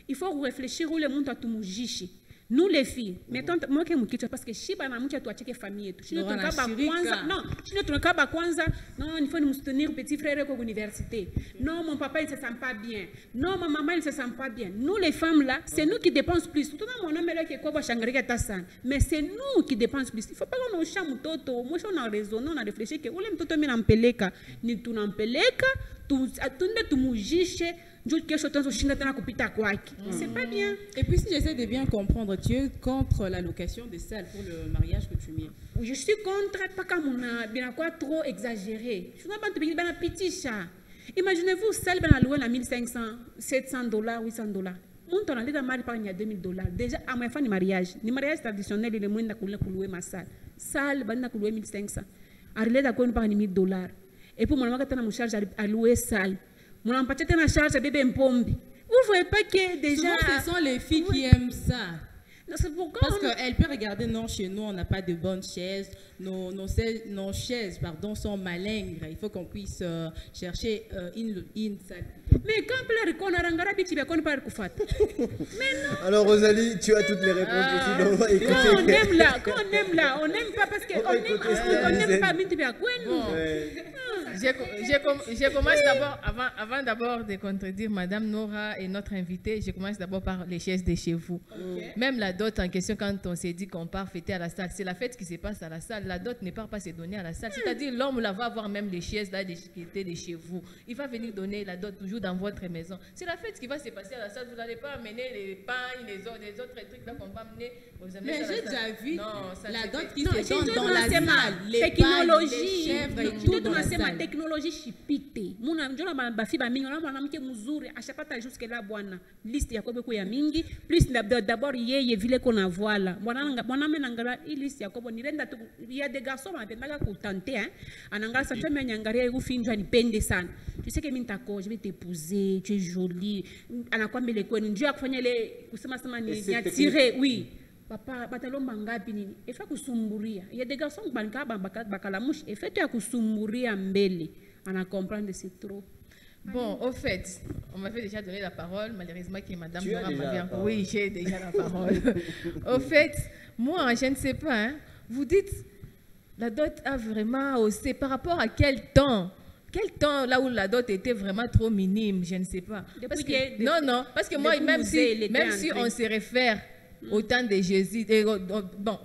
Il faut réfléchir où le monde a tout moujichi. Nous les filles, mettons moi que mkichwa parce que shiba na mcha tuacheke famille yetu. Shino tunakaba kwanza. Non, shino tunakaba kwanza. Non, il faut nous soutenir petit frère à l'université. Non, mon papa il se sent pas bien. Non, ma maman il se sent pas bien. Nous les femmes là, c'est nous qui dépensons plus. Tout mon homme là qui est quoi changarika tasan. Mais c'est nous qui dépensons plus. Il faut pas qu'on nous chame toto. Moi on a raison, on a réfléchi que ule mtoto mimi nampeleka, ni tunampeleka, tunde tumujishe. C'est pas bien. Et puis si j'essaie de bien comprendre, tu es contre la location des salles pour le mariage que tu mets? Je suis contre, pas comme on a bien quoi trop exagéré. Je ne sais pas te dire petit chat. Imaginez-vous, salle ben loué à 1500, 700 dollars, 800 dollars. Mon temps allé dans mariage par il y a 2000 dollars. Déjà à ma fin du mariage, le mariage traditionnel il est moins d'acouler pour louer ma salle. Salle ben d'acouler 1500. Arrivé d'accord par 1000 dollars. Et pour mon maman quand on a charge à louer salle. Mon empathie est en charge de bébé Mpombe. Vous voyez pas que déjà. Souvent, ce sont les filles qui aiment ça. Non, c'est pourquoi. Parce qu'elles peuvent regarder, non, chez nous, on n'a pas de bonnes chaises. Nos chaises, pardon, sont malingres. Il faut qu'on puisse chercher une salle. Mais quand on a regardé, tu vas pas le faire. Mais non. Alors, Rosalie, tu as toutes les réponses aussi. On va écouter. Quand on aime là, on n'aime pas parce qu'on n'aime pas, mais tu vas quoi nous? Je commence d'abord, avant d'abord de contredire Madame Nora et notre invitée, je commence d'abord par les chaises de chez vous. Okay. Même la dot en question, quand on s'est dit qu'on part fêter à la salle, c'est la fête qui se passe à la salle. La dot ne part pas se donner à la salle. C'est-à-dire l'homme là va avoir même les chaises là qui étaient de chez vous. Il va venir donner la dot toujours dans votre maison. C'est la fête qui va se passer à la salle. Vous n'allez pas amener les pains, les autres trucs là qu'on va amener. Mais j'ai déjà vu la dot qui se donne dans la salle. Les technologies, tout dans la technologie chipite. Muna njona bafi ba mingi na mwanamke mzuri ashapata jusque là bwana. Liste ya kobe ya mingi plus d'abord yeye vile kona voila. Mwana menangara hii liste ya kobo nirenda tu ya de garçons anataka kutante hein. Anangala sa chama nyangaria yufinjwa nipende sana. Tu sais que mimi nitako je vais t'épouser, tu es jolie. Anakwambia ile kwenu njoo akufanya ile kusema sema ni attirer oui. Papa batalomba ngapi nini efa kusumburia il y a des garçons qui banka bakalamushi efa tu ya kusumburia mbele ana comprendre c'est trop. Bon, au fait, on m'avait déjà donné la parole, malheureusement que Madame Nora m'avait encore. Oui, j'ai déjà la parole. Au fait, moi, je ne sais pas, hein, vous dites, la dot a vraiment haussé par rapport à quel temps? Quel temps là où la dot était vraiment trop minime, je ne sais pas. Parce que, non, parce que moi, même si on se réfère au temps de Jésus, bon,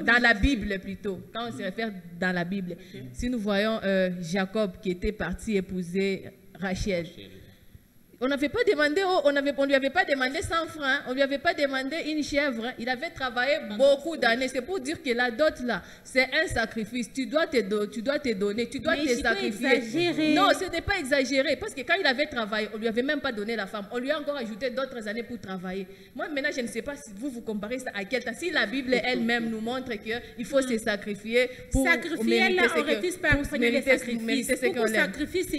dans la Bible plutôt, quand on se réfère dans la Bible, si nous voyons Jacob qui était parti épouser Rachel, on n'avait pas demandé, on lui avait pas demandé 100 francs, on lui avait pas demandé une chèvre, il avait travaillé beaucoup d'années. C'est pour dire que la dot là, c'est un sacrifice. Tu dois te donner, tu dois te sacrifier. Non, ce n'est pas exagéré, parce que quand il avait travaillé, on lui avait même pas donné la femme, on lui a encore ajouté d'autres années pour travailler. Moi maintenant, je ne sais pas si vous comparez ça à quel temps. Si la Bible elle-même nous montre qu'il faut se sacrifier pour sacrifier là, on refuse pas de mériter le sacrifice.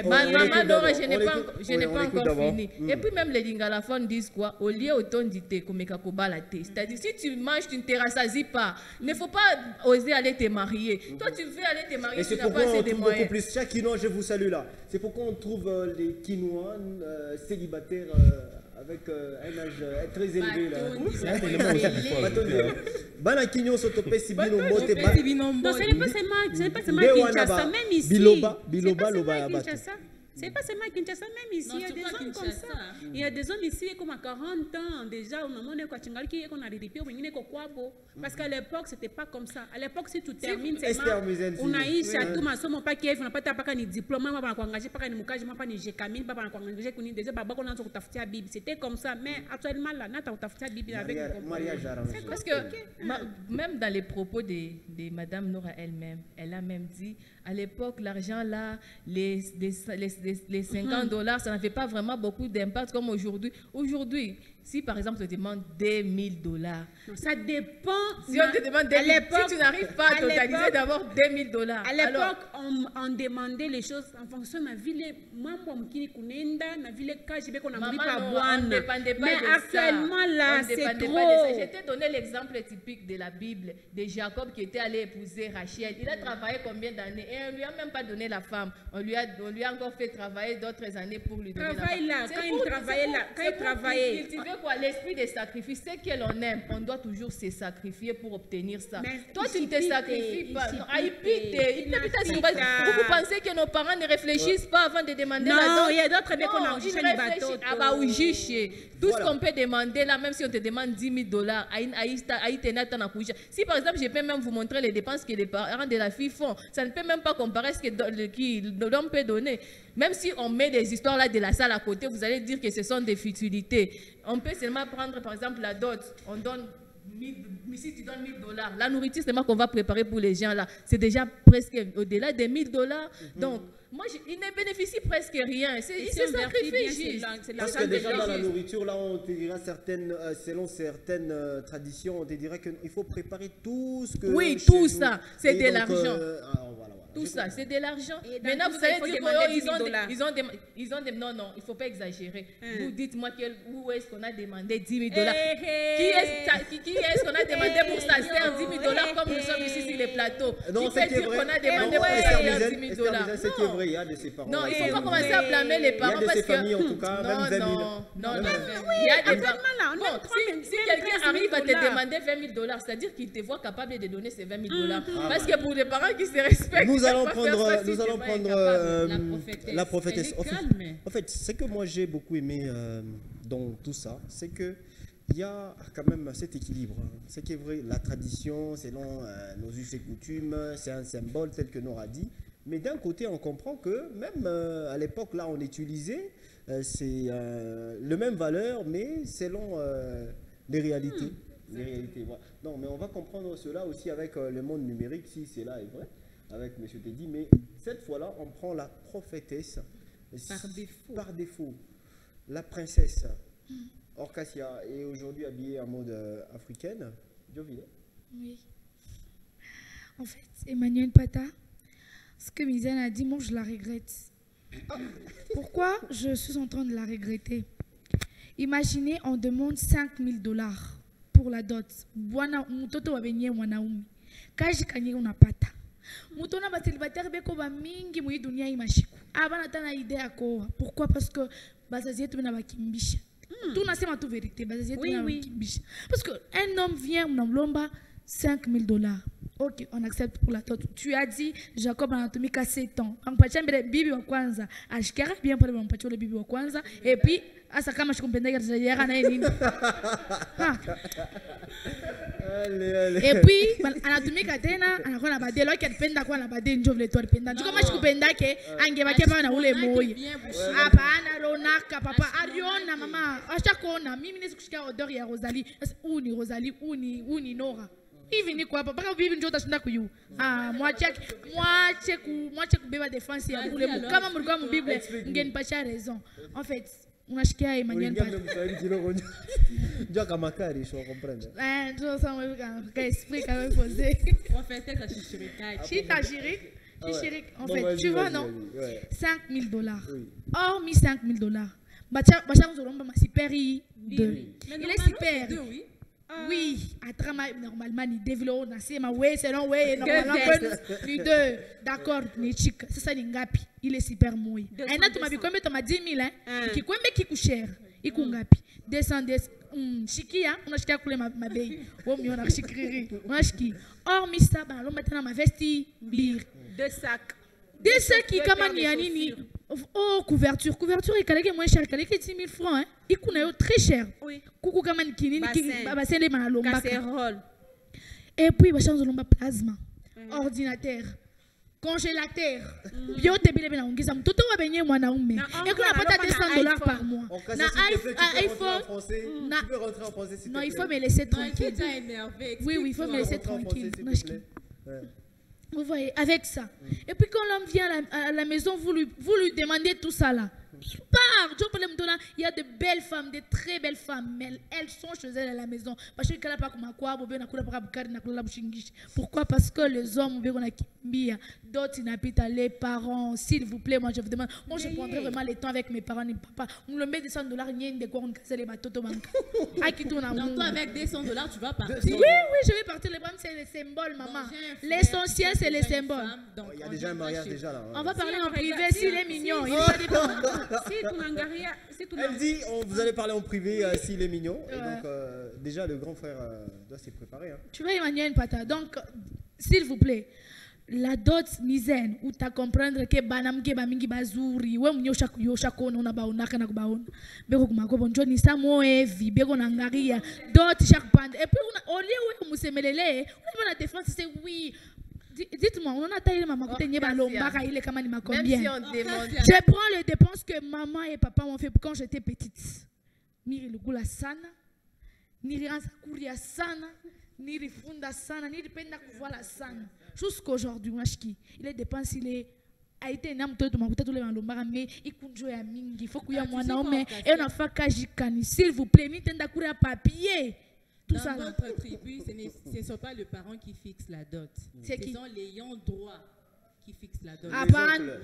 Maman Dora, je n'ai pas encore fini. Et puis même les lingalaphones disent quoi? Au lieu autant d'ité comme c'est-à-dire si tu manges, tu ne te rassasies pas. Il ne faut pas oser aller te marier. Toi tu veux aller te marier, tu n'as pas assez de moyens. Beaucoup plus. Chaque quinoa, je vous salue là. C'est pourquoi on trouve les quinois célibataires avec un âge très élevé là. Bana quinoa s'autopé si bien au moté. Non, ce n'est pas seulement Kinshasa, même ici. Biloba, loba. C'est pas seulement Kinshasa, même ici, il y a des hommes comme ça. Il y a des hommes ici comme à 40 ans, déjà, on a monnaie quoi, qui est qu'on a rédipé, on a quoi. Parce qu'à l'époque, c'était pas comme ça. À l'époque, si tu termines, c'est on a eu château, ma somme, pas qui est, on n'a pas ni diplôme, on n'a pas engagé, pas ni moukage, pas ni jékamine, pas engagé, qu'on déjà, on a sur ta Bible. C'était comme ça, mais actuellement, là, n'a pas ta Bible avec parce que même dans les propos de Madame Nora elle-même, elle a même dit, à l'époque, l'argent là, les 50 $, ça n'avait pas vraiment beaucoup d'impact comme aujourd'hui. Aujourd'hui, si par exemple on te demande $2 000, ça dépend. Si on te demande si tu n'arrives pas à totaliser d'abord $2 000. À l'époque, on demandait les choses en fonction de la ville. Mais actuellement là, c'est trop. Je t'ai donné l'exemple typique de la Bible de Jacob qui était allé épouser Rachel. Il a travaillé combien d'années et on ne lui a même pas donné la femme. On lui a encore fait travailler d'autres années pour lui donner la femme. Quand il travaillait là, quoi? L'esprit des sacrifices, c'est que l'on aime. On doit toujours se sacrifier pour obtenir ça. Mais toi, tu ne il te s'y sacrifies pite, pas. il s'y Non, pite. vous pensez que nos parents ne réfléchissent pas avant de demander la dot? Non, il y a d'autres bien qu'on Non, a ils enregistré les réfléchissent. bateaux. Ah bah oui, jiché. Tout Voilà. ce qu'on peut demander là, même si on te demande $10,000, si par exemple, je peux même vous montrer les dépenses que les parents de la fille font, ça ne peut même pas comparer ce que l'homme peut donner. Même si on met des histoires là de la salle à côté, vous allez dire que ce sont des futilités. On peut seulement prendre par exemple la dot, on donne si tu donnes $1,000, la nourriture seulement qu'on va préparer pour les gens là, c'est déjà presque au-delà des $1,000. Donc, moi, ils ne bénéficient presque rien. Ils se sacrifient. Parce que déjà dans la nourriture, là, on te dira selon certaines traditions, on te dira qu'il faut préparer tout ce que... Oui, tout ça, c'est de l'argent. Tout ça, c'est de l'argent. Maintenant, vous allez dire qu'ils ont des... Non, il ne faut pas exagérer. Vous dites-moi où est-ce qu'on a demandé $10,000. Qui est-ce qu'on a demandé pour s'asseoir $10,000 comme nous sommes ici sur les plateaux? Non, c'est dire qu'on a demandé pour s'asseoir $10,000. C'est qui est vrai, il y a de ses parents. Non, il ne faut pas commencer à blâmer les parents parce que... Il y a de ses familles, en tout cas, même 20 000. Non. Il y a des parents. Bon, si quelqu'un arrive à te demander $20,000, c'est-à-dire qu'il te voit capable de donner ces $20,000. Parce que pour les parents qui se respectent, nous allons prendre la prophétesse. En fait, ce que moi j'ai beaucoup aimé dans tout ça, c'est que il y a quand même cet équilibre. Ce qui est vrai, la tradition, selon nos us et coutumes, c'est un symbole tel que Nora dit. Mais d'un côté, on comprend que même à l'époque, là, on utilisait c'est le même valeur, mais selon les réalités. Les réalités, voilà. Non, mais on va comprendre cela aussi avec le monde numérique, si cela est vrai, avec M. Teddy. Mais cette fois-là, on prend la prophétesse par défaut, la princesse Orcasia est aujourd'hui habillée en mode africaine. Jovile. Oui. En fait, Emmanuel Pata, ce que Mizane a dit, moi je la regrette. Pourquoi je suis en train de la regretter? Imaginez, on demande $5,000 pour la dot. Mutoto wa benye mwanaume. Kaji kanye unapata. Mutona ba célibataire beko ba mingi mu dunia imashiku. Abana tana idea koa. Pourquoi? Parce que bazazi yetu bina bakimbisha. Tout nasema tout vérité, bazazi yetu bina bakimbisha. Parce que un homme vient unamlomba $5,000. Ok, on accepte pour la dot. Tu as dit Jacob anatumika 7 ans. Ampatia mbele bibi wa kwanza. Ashikara bien pale bampatia le bibi wa kwanza et puis asa kama shikumpendeka tayari na yeye nini? Et puis anatumika tena anakuwa na badelo yake anapenda kwa na badelo njoo vile tu anapenda. Njoo kama shikupenda yake angebaki bana ule moyo. Hapana ronaka papa Ariona mama. Ashakona mimi nisikushikia odor ya Rosalie. Uni Rosalie uni Nora. Hivi ni kwa papa bibi njoo utashinda kuyu. Mwache kubeba defense ya ule kama mlikuwa mu Bible ngenipatia raison. En fait, unashikia Emmanuel Pata. Ndio kama kari je comprendre. Ndio sama ka esprit quand même posé. Prophétesse à Chichirika. En fait, tu vois non? $5,000. Hormis $5,000. Bacha nzolomba ma superi 2. Il est super. Oui, à travers normalement ni développe na sema ouais selon ouais normalement ni 2 d'accord ni chic c'est ça ni ngapi il est super mouillé et là tu m'as dit combien tu m'as 10,000 hein qui combien qui coûte cher il coûte ngapi 200 chikia on a chikia kule ma bei on mi on a chikiri on a chiki hormis ça ben l'homme maintenant ma vesti bir 2 sacs qui kama ni nini. Oh, couverture est calée moins cher, calée 10,000 francs hein. Il coûte très cher. Oui. Coucou kama ni kinini bassin les manalomba. Casserole. Et puis bassin zolomba plasma, ordinateur, congélateur. Bio te bile bena ongeza mtoto wa benye mwanaume. Et kuna pata $200 par mois. Na iPhone. Tu peux rentrer en français s'il te plaît. Non, il faut me laisser tranquille. Oui, il faut me laisser tranquille. Vous voyez, avec ça. Et puis quand l'homme vient à la maison, vous lui demandez tout ça là. Il y a de belles femmes, de très belles femmes, mais elles sont chez elles à la maison. Pourquoi? Parce que les hommes, d'autres n'habitent les parents. S'il vous plaît, moi je vous demande, moi je prendrai vraiment le temps avec mes parents et papa. On le met $200, de quoi on casse les bateaux. Donc toi avec $200, tu vas partir. Oui, je vais partir. Le problème c'est le symbole, maman. L'essentiel c'est les symboles. Il y a déjà un mariage déjà là. On va parler en privé s'il est mignon. Il va Elle dit, vous allez parler en privé s'il est mignon. Et donc, déjà, le grand frère doit s'y préparer. Hein. Tu vois, Emmanuel Pata. Donc, s'il vous plaît, la dot misaine, où tu as comprendre que banam ke bamingi bazuri, ouais, yo shako na baona kana kubaona. Beko kumako bonjo ni samo heavy, beko na ngaria, dot chaque bande. Et puis, au lieu où vous semelele, on va la défense, c'est oui. Dites-moi, on a taillé maman côté nié balomba, il est comme il m'a combien. Je prends les dépenses que maman et papa m'ont fait quand j'étais petite. Miri le gula sana, ni ranza kuria sana, ni rifunda sana, ni ripenda kuvala sana. Jusqu'aujourd'hui, il est dépensé, il a été un homme de ma côté, mais il conjoint à mingi. Il faut qu'il y ait un homme et on a fait kajikani. S'il vous plaît, ni tenda kuria papier. Dans notre tribu, ce ne sont pas les parents qui fixent la dot. Ce sont les ayants droit qui fixent la dot. Ah,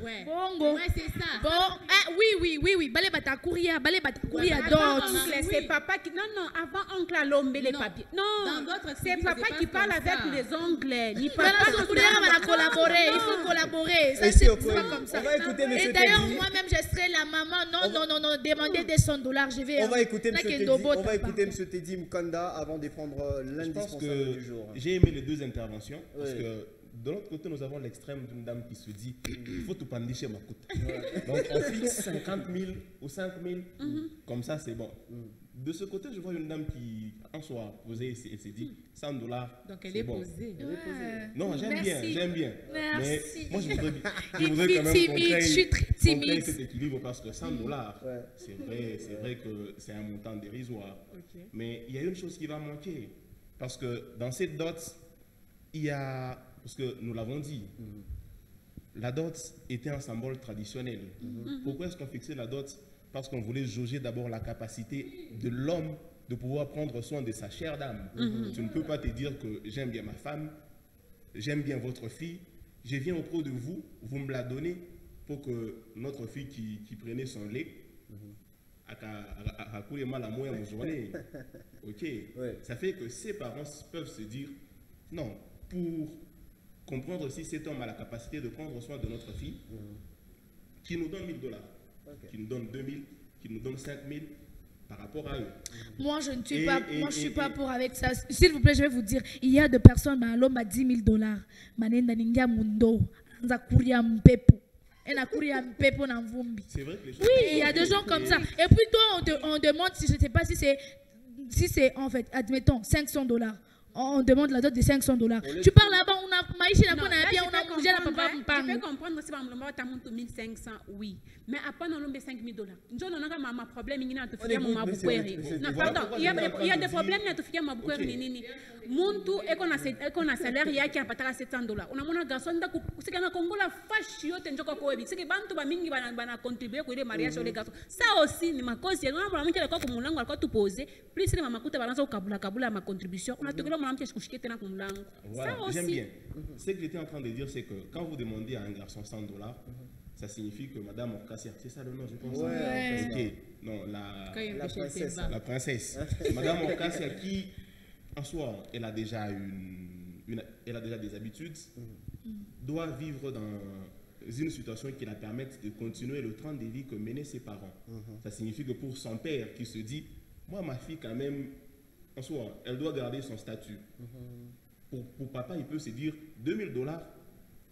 ouais. Bongo. Ouais, c'est ça. Bon, oui. Balé bata courir dot. C'est papa qui. Non, avant oncle a lombé les papiers. Non, c'est papa qui parle avec les ongles. Ni papa. Il faut collaborer. Ça, c'est pas comme ça. On va écouter M. Et d'ailleurs, moi-même, je serai la maman. Non, demandez des $100. Je vais. On va écouter M. Teddy Mkanda avant de prendre l'indispensable du jour. J'ai aimé les deux interventions parce que de l'autre côté, nous avons l'extrême d'une dame qui se dit il faut tout pandicher ma coûte. Donc on fixe 50 000 ou 5 000, comme ça c'est bon. De ce côté, je vois une dame qui en soit posée, elle s'est dit $100. Donc elle est posée. Non, j'aime bien. Merci. Mais moi je voudrais quand même je suis très timide. Cet équilibre parce que $100, c'est vrai que c'est un montant dérisoire. Mais il y a une chose qui va manquer. Parce que dans cette dot, il y a. Parce que nous l'avons dit, la dot était un symbole traditionnel. Pourquoi est-ce qu'on fixait la dot? Parce qu'on voulait jauger d'abord la capacité de l'homme de pouvoir prendre soin de sa chère dame. Tu ne peux pas te dire que j'aime bien ma femme, j'aime bien votre fille, je viens auprès de vous, vous me la donnez pour que notre fille qui prenait son lait, à couler mal à moi en journée. Ok. Ça fait que ses parents peuvent se dire, non, pour comprendre si cet homme a la capacité de prendre soin de notre fille, qui nous donne $1000, qui nous donne 2000, qui nous donne 5000 par rapport à eux. Moi, je ne suis pas, je suis pas pour avec ça. S'il vous plaît, je vais vous dire, il y a des personnes, l'homme a $10,000. Manenda ninga mundo, nza kuria mpepo. C'est vrai que les choses. Oui, il y a des gens comme ça. Et puis toi, on demande, si je ne sais pas si c'est en fait, admettons, $500. On demande la dot de $500. Tu parles là-bas, on a maïchi là, on a bien, on a bougé là, papa. Je peux comprendre si tu as 1500, oui. Mais après, on a $5,000. Je n'ai pas de problème, il y a des pardon, il y a des problèmes, il y a des problèmes. Muntu eko na salaire yake apataka $700. Unamona garçon nda kusika na kongola fashi yote njoko kwa webi. Sike bantu ba mingi bana contribuer kwa ile mariage ole garçon. Ça aussi ni makosi. Ngamba mwanamke alikuwa kumulango alikuwa tupoze. Plus ile mamakuta balanza ukabula ma contribution. Unatokela mwanamke kushike tena kumulango. Voilà, j'aime bien. Ce que j'étais en train de dire c'est que quand vous demandez à un garçon $100, ça signifie que Madame Orcassia, c'est ça le nom, je pense. Okay. Non, la princesse. Madame Orcassia qui en soi, elle a déjà elle a déjà des habitudes, doit vivre dans une situation qui la permette de continuer le train de vie que menaient ses parents. Ça signifie que pour son père qui se dit, moi ma fille quand même, en soi, elle doit garder son statut. Pour papa, il peut se dire, $2,000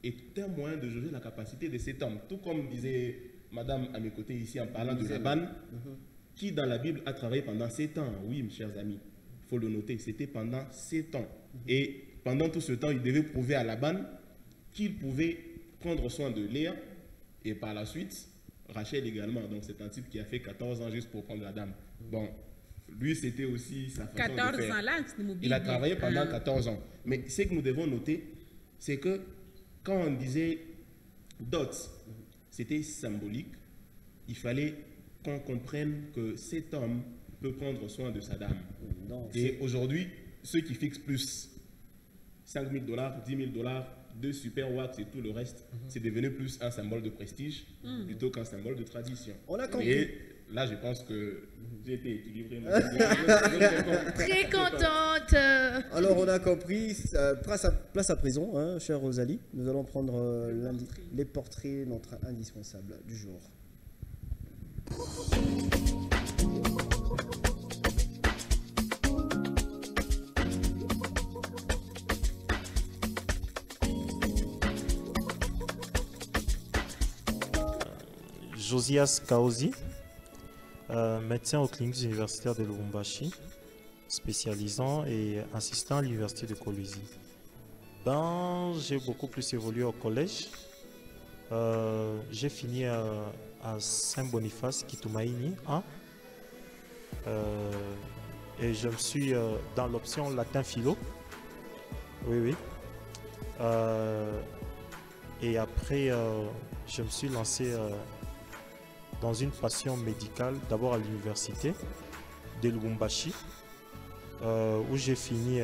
est un moyen de juger la capacité de cet homme. Tout comme disait Madame à mes côtés ici en parlant de Laban, qui dans la Bible a travaillé pendant 7 ans. Oui, mes chers amis. Il faut le noter, c'était pendant 7 ans. Et pendant tout ce temps, il devait prouver à Laban qu'il pouvait prendre soin de Léa et par la suite, Rachel également. Donc c'est un type qui a fait 14 ans juste pour prendre la dame. Bon, lui c'était aussi sa façon 14 de faire. Ans là, il a travaillé pendant 14 ans. Mais ce que nous devons noter, c'est que quand on disait dot, c'était symbolique. Il fallait qu'on comprenne que cet homme peut prendre soin de sa dame. Et aujourd'hui, ceux qui fixent plus $5,000, $10,000, 2 super wax et tout le reste, c'est devenu plus un symbole de prestige plutôt qu'un symbole de tradition. On a compris. Et là, je pense que j'ai été équilibré. Très contente. Alors, on a compris. Place à présent, hein, chère Rosalie. Nous allons prendre les portraits, notre indispensable du jour. Josias Kaozi, médecin aux cliniques universitaires de Lubumbashi, spécialisant et assistant à l'université de Kolwezi. Ben, j'ai beaucoup plus évolué au collège. J'ai fini à Saint-Boniface, Kitumaini, hein? Et je me suis dans l'option latin philo. Oui, oui. Et après, je me suis lancé dans une passion médicale, d'abord à l'université de Lubumbashi, où j'ai fini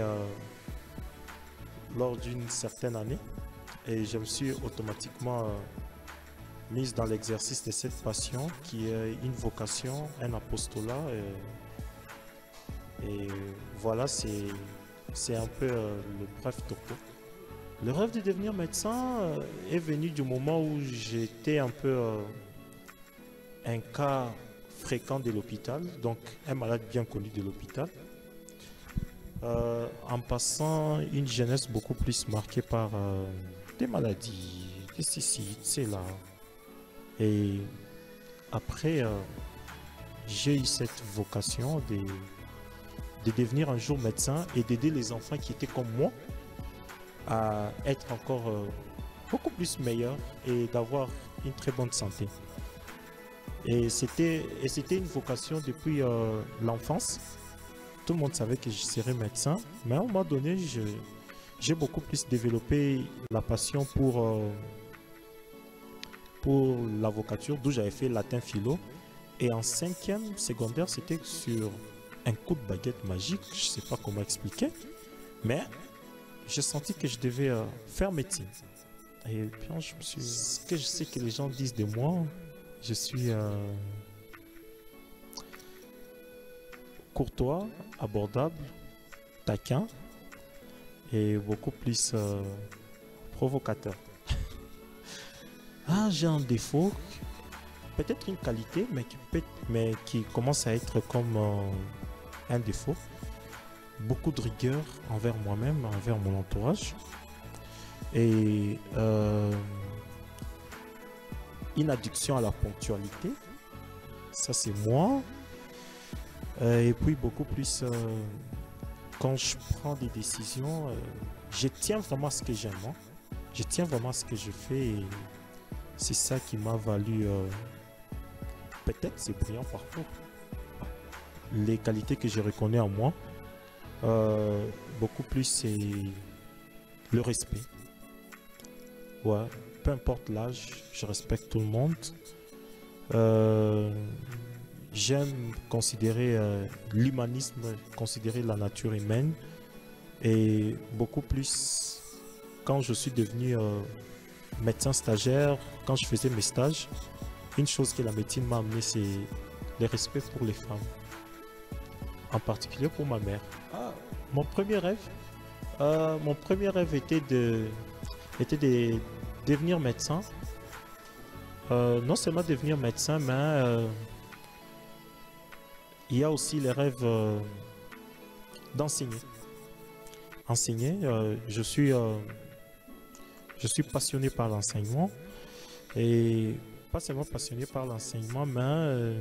lors d'une certaine année, et je me suis automatiquement mise dans l'exercice de cette passion qui est une vocation, un apostolat, et voilà, c'est un peu le bref topo. Le rêve de devenir médecin est venu du moment où j'étais un peu un cas fréquent de l'hôpital, donc un malade bien connu de l'hôpital, en passant une jeunesse beaucoup plus marquée par des maladies, des cystites, c'est là. Et après, j'ai eu cette vocation de devenir un jour médecin et d'aider les enfants qui étaient comme moi à être encore beaucoup plus meilleurs et d'avoir une très bonne santé. Et c'était une vocation depuis l'enfance. Tout le monde savait que je serais médecin, mais à un moment donné, j'ai beaucoup plus développé la passion pour l'avocature, d'où j'avais fait latin philo. Et en 5e secondaire, c'était sur un coup de baguette magique, je ne sais pas comment expliquer, mais j'ai senti que je devais faire médecine. Et puis ce que je sais que les gens disent de moi, je suis courtois, abordable, taquin et beaucoup plus provocateur. Ah, j'ai un défaut, peut-être une qualité, mais qui commence à être comme un défaut. Beaucoup de rigueur envers moi-même, envers mon entourage. Et une addiction à la ponctualité, ça c'est moi. Et puis beaucoup plus, quand je prends des décisions, je tiens vraiment à ce que j'aime. Hein. Je tiens vraiment à ce que je fais. Et c'est ça qui m'a valu, peut-être c'est brillant parcours. Les qualités que je reconnais en moi, beaucoup plus c'est le respect. Ouais, peu importe l'âge, je respecte tout le monde. J'aime considérer l'humanisme, considérer la nature humaine. Et beaucoup plus, quand je suis devenu médecin stagiaire, quand je faisais mes stages, une chose que la médecine m'a amené, c'est le respect pour les femmes. En particulier pour ma mère. Ah, mon premier rêve était de devenir médecin. Non seulement devenir médecin, mais il y a aussi les rêves d'enseigner. Enseigner, je suis passionné par l'enseignement. Et pas seulement passionné par l'enseignement, mais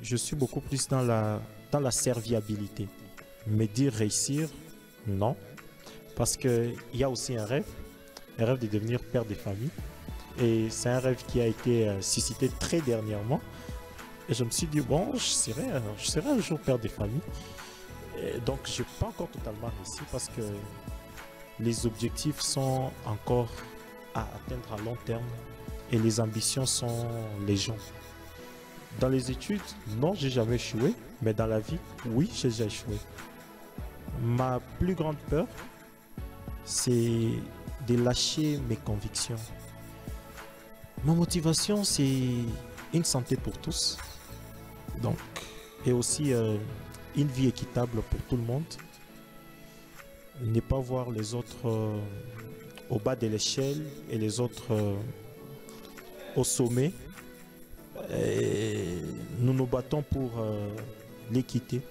je suis beaucoup plus dans la serviabilité. Me dire réussir, non. Parce qu'il y a aussi un rêve de devenir père de famille. Et c'est un rêve qui a été suscité très dernièrement. Et je me suis dit, bon, je serai un jour père de famille. Et donc, je n'ai pas encore totalement réussi parce que les objectifs sont encore à atteindre à long terme et les ambitions sont légion. Dans les études, non, j'ai jamais échoué, mais dans la vie, oui, j'ai déjà échoué. Ma plus grande peur, c'est de lâcher mes convictions. Ma motivation, c'est une santé pour tous, donc, et aussi une vie équitable pour tout le monde. Ne pas voir les autres au bas de l'échelle et les autres au sommet. nous nous battons pour l'équité,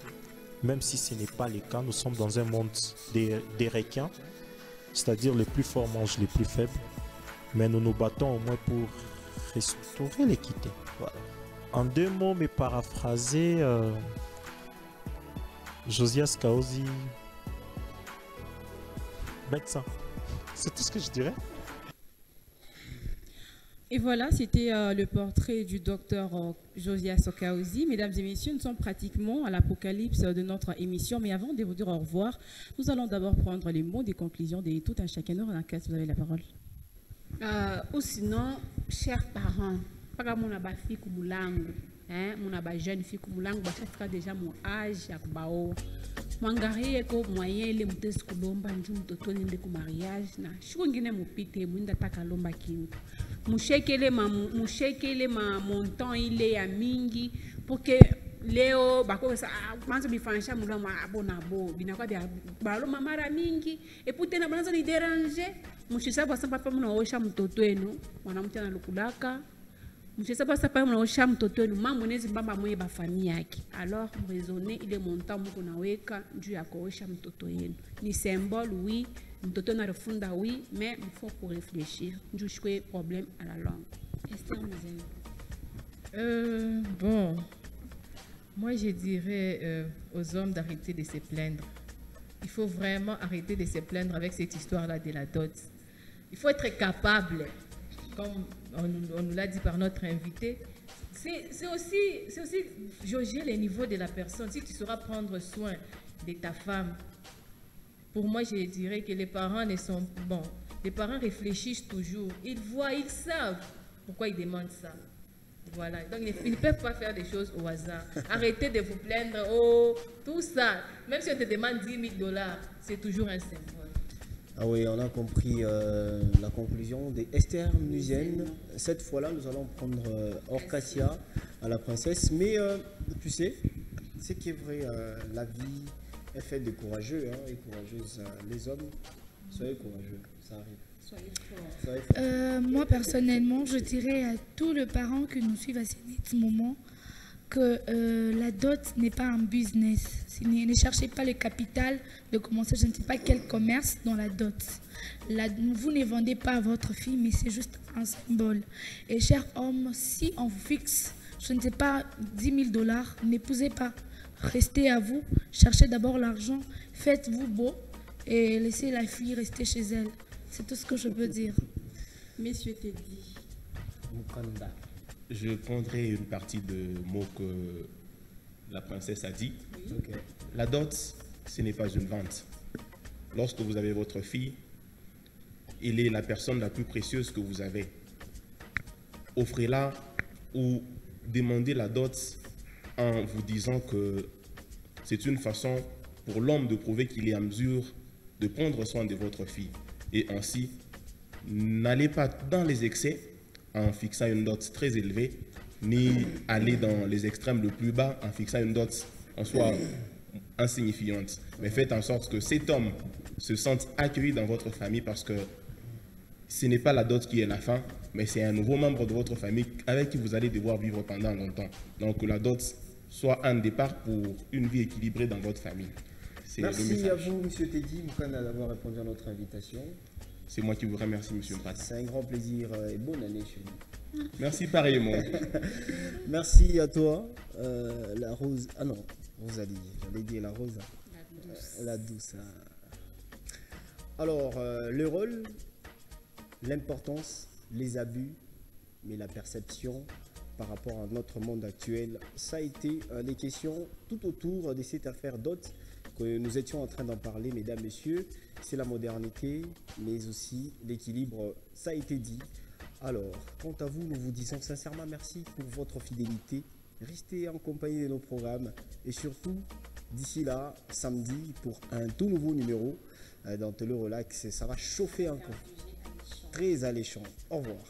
même si ce n'est pas le cas. Nous sommes dans un monde des requins, c'est-à-dire les plus forts mangent les plus faibles, mais nous nous battons au moins pour restaurer l'équité. Voilà. En 2 mots, mais paraphraser, Josias Kaozi, médecin. C'est tout ce que je dirais. Et voilà, c'était le portrait du docteur Josias Okaozi. Mesdames et messieurs, nous sommes pratiquement à l'apocalypse de notre émission. Mais avant de vous dire au revoir, nous allons d'abord prendre les mots des conclusions de tout un chacun. Vous avez la parole. Ou sinon, chers parents, pas mon abafi kumulangu, mon abajeune fille kumulangu, ça déjà mon âge à bao. Mwangarie ko moyen le mutesi kulomba njum totoni nde ku mariage na shukungine mupite mwinda takalomba kintu mushekele ma montant ile ya mingi pour que leo bako sa manzo bifanisha mulama abona bo binakwa bya baloma mara mingi et pour tena banza ni déranger mushisa basa papa munaosha mtoto wenu mwanamke analukulaka mushisa basa papa munaosha mtoto wenu mambo nezi mbamba mwe ba famille yake alors raisonner ile montant mko naweka juu ya kuosha mtoto wenu ni symbole oui mtoto na refunda oui mais il faut pour réfléchir juu chukue problème à la longue. Esther Mizeni. Bon, moi je dirais aux hommes d'arrêter de se plaindre. Il faut vraiment arrêter de se plaindre avec cette histoire-là de la dot. Il faut être capable, comme on nous l'a dit par notre invité. C'est aussi jauger les niveaux de la personne. Si tu sauras prendre soin de ta femme, pour moi je dirais que les parents ne sont bons. Les parents réfléchissent toujours. Ils voient, ils savent pourquoi ils demandent ça. Voilà, donc ils ne peuvent pas faire des choses au hasard. Arrêtez de vous plaindre, oh, tout ça. Même si on te demande $10,000, c'est toujours un symbole. Ah oui, on a compris la conclusion d'Esther Muzienne. Cette fois-là, nous allons prendre Orcasia à la princesse. Mais tu sais, ce qui est vrai, la vie est faite de courageux et courageuses. Les hommes, soyez courageux, ça arrive. Moi personnellement, je dirais à tous les parents qui nous suivent à ce moment que la dot n'est pas un business. Ne cherchez pas le capital de commencer, je ne sais pas quel commerce dans la dot. Vous ne vendez pas votre fille, mais c'est juste un symbole. Et chers hommes, si on vous fixe, je ne sais pas, $10,000, n'épousez pas. Restez à vous, cherchez d'abord l'argent, faites-vous beau et laissez la fille rester chez elle. C'est tout ce que je peux dire. Messieurs Teddy. Je prendrai une partie de mots que la princesse a dit. Oui. Okay. La dot, ce n'est pas une vente. Lorsque vous avez votre fille, elle est la personne la plus précieuse que vous avez. Offrez-la ou demandez la dot en vous disant que c'est une façon pour l'homme de prouver qu'il est en mesure de prendre soin de votre fille. Et ainsi, n'allez pas dans les excès en fixant une dot très élevée, ni aller dans les extrêmes le plus bas en fixant une dot en soi insignifiante. Mais faites en sorte que cet homme se sente accueilli dans votre famille parce que ce n'est pas la dot qui est la fin, mais c'est un nouveau membre de votre famille avec qui vous allez devoir vivre pendant longtemps. Donc que la dot soit un départ pour une vie équilibrée dans votre famille. Merci à vous, M. Teddy Moukana, d'avoir répondu à notre invitation. C'est moi qui vous remercie, M. Prata. C'est un grand plaisir et bonne année chez vous. Merci pareillement. Merci à toi, la Rose. Ah non, Rosalie, j'allais dire la Rose. La douce. Alors, le rôle, l'importance, les abus, mais la perception par rapport à notre monde actuel, ça a été des questions tout autour de cette affaire dot que nous étions en train d'en parler, mesdames, messieurs. C'est la modernité, mais aussi l'équilibre, ça a été dit. Alors, quant à vous, nous vous disons sincèrement merci pour votre fidélité. Restez en compagnie de nos programmes et surtout, d'ici là, samedi, pour un tout nouveau numéro dans Tele Relax. Ça va chauffer encore. Très alléchant. Au revoir.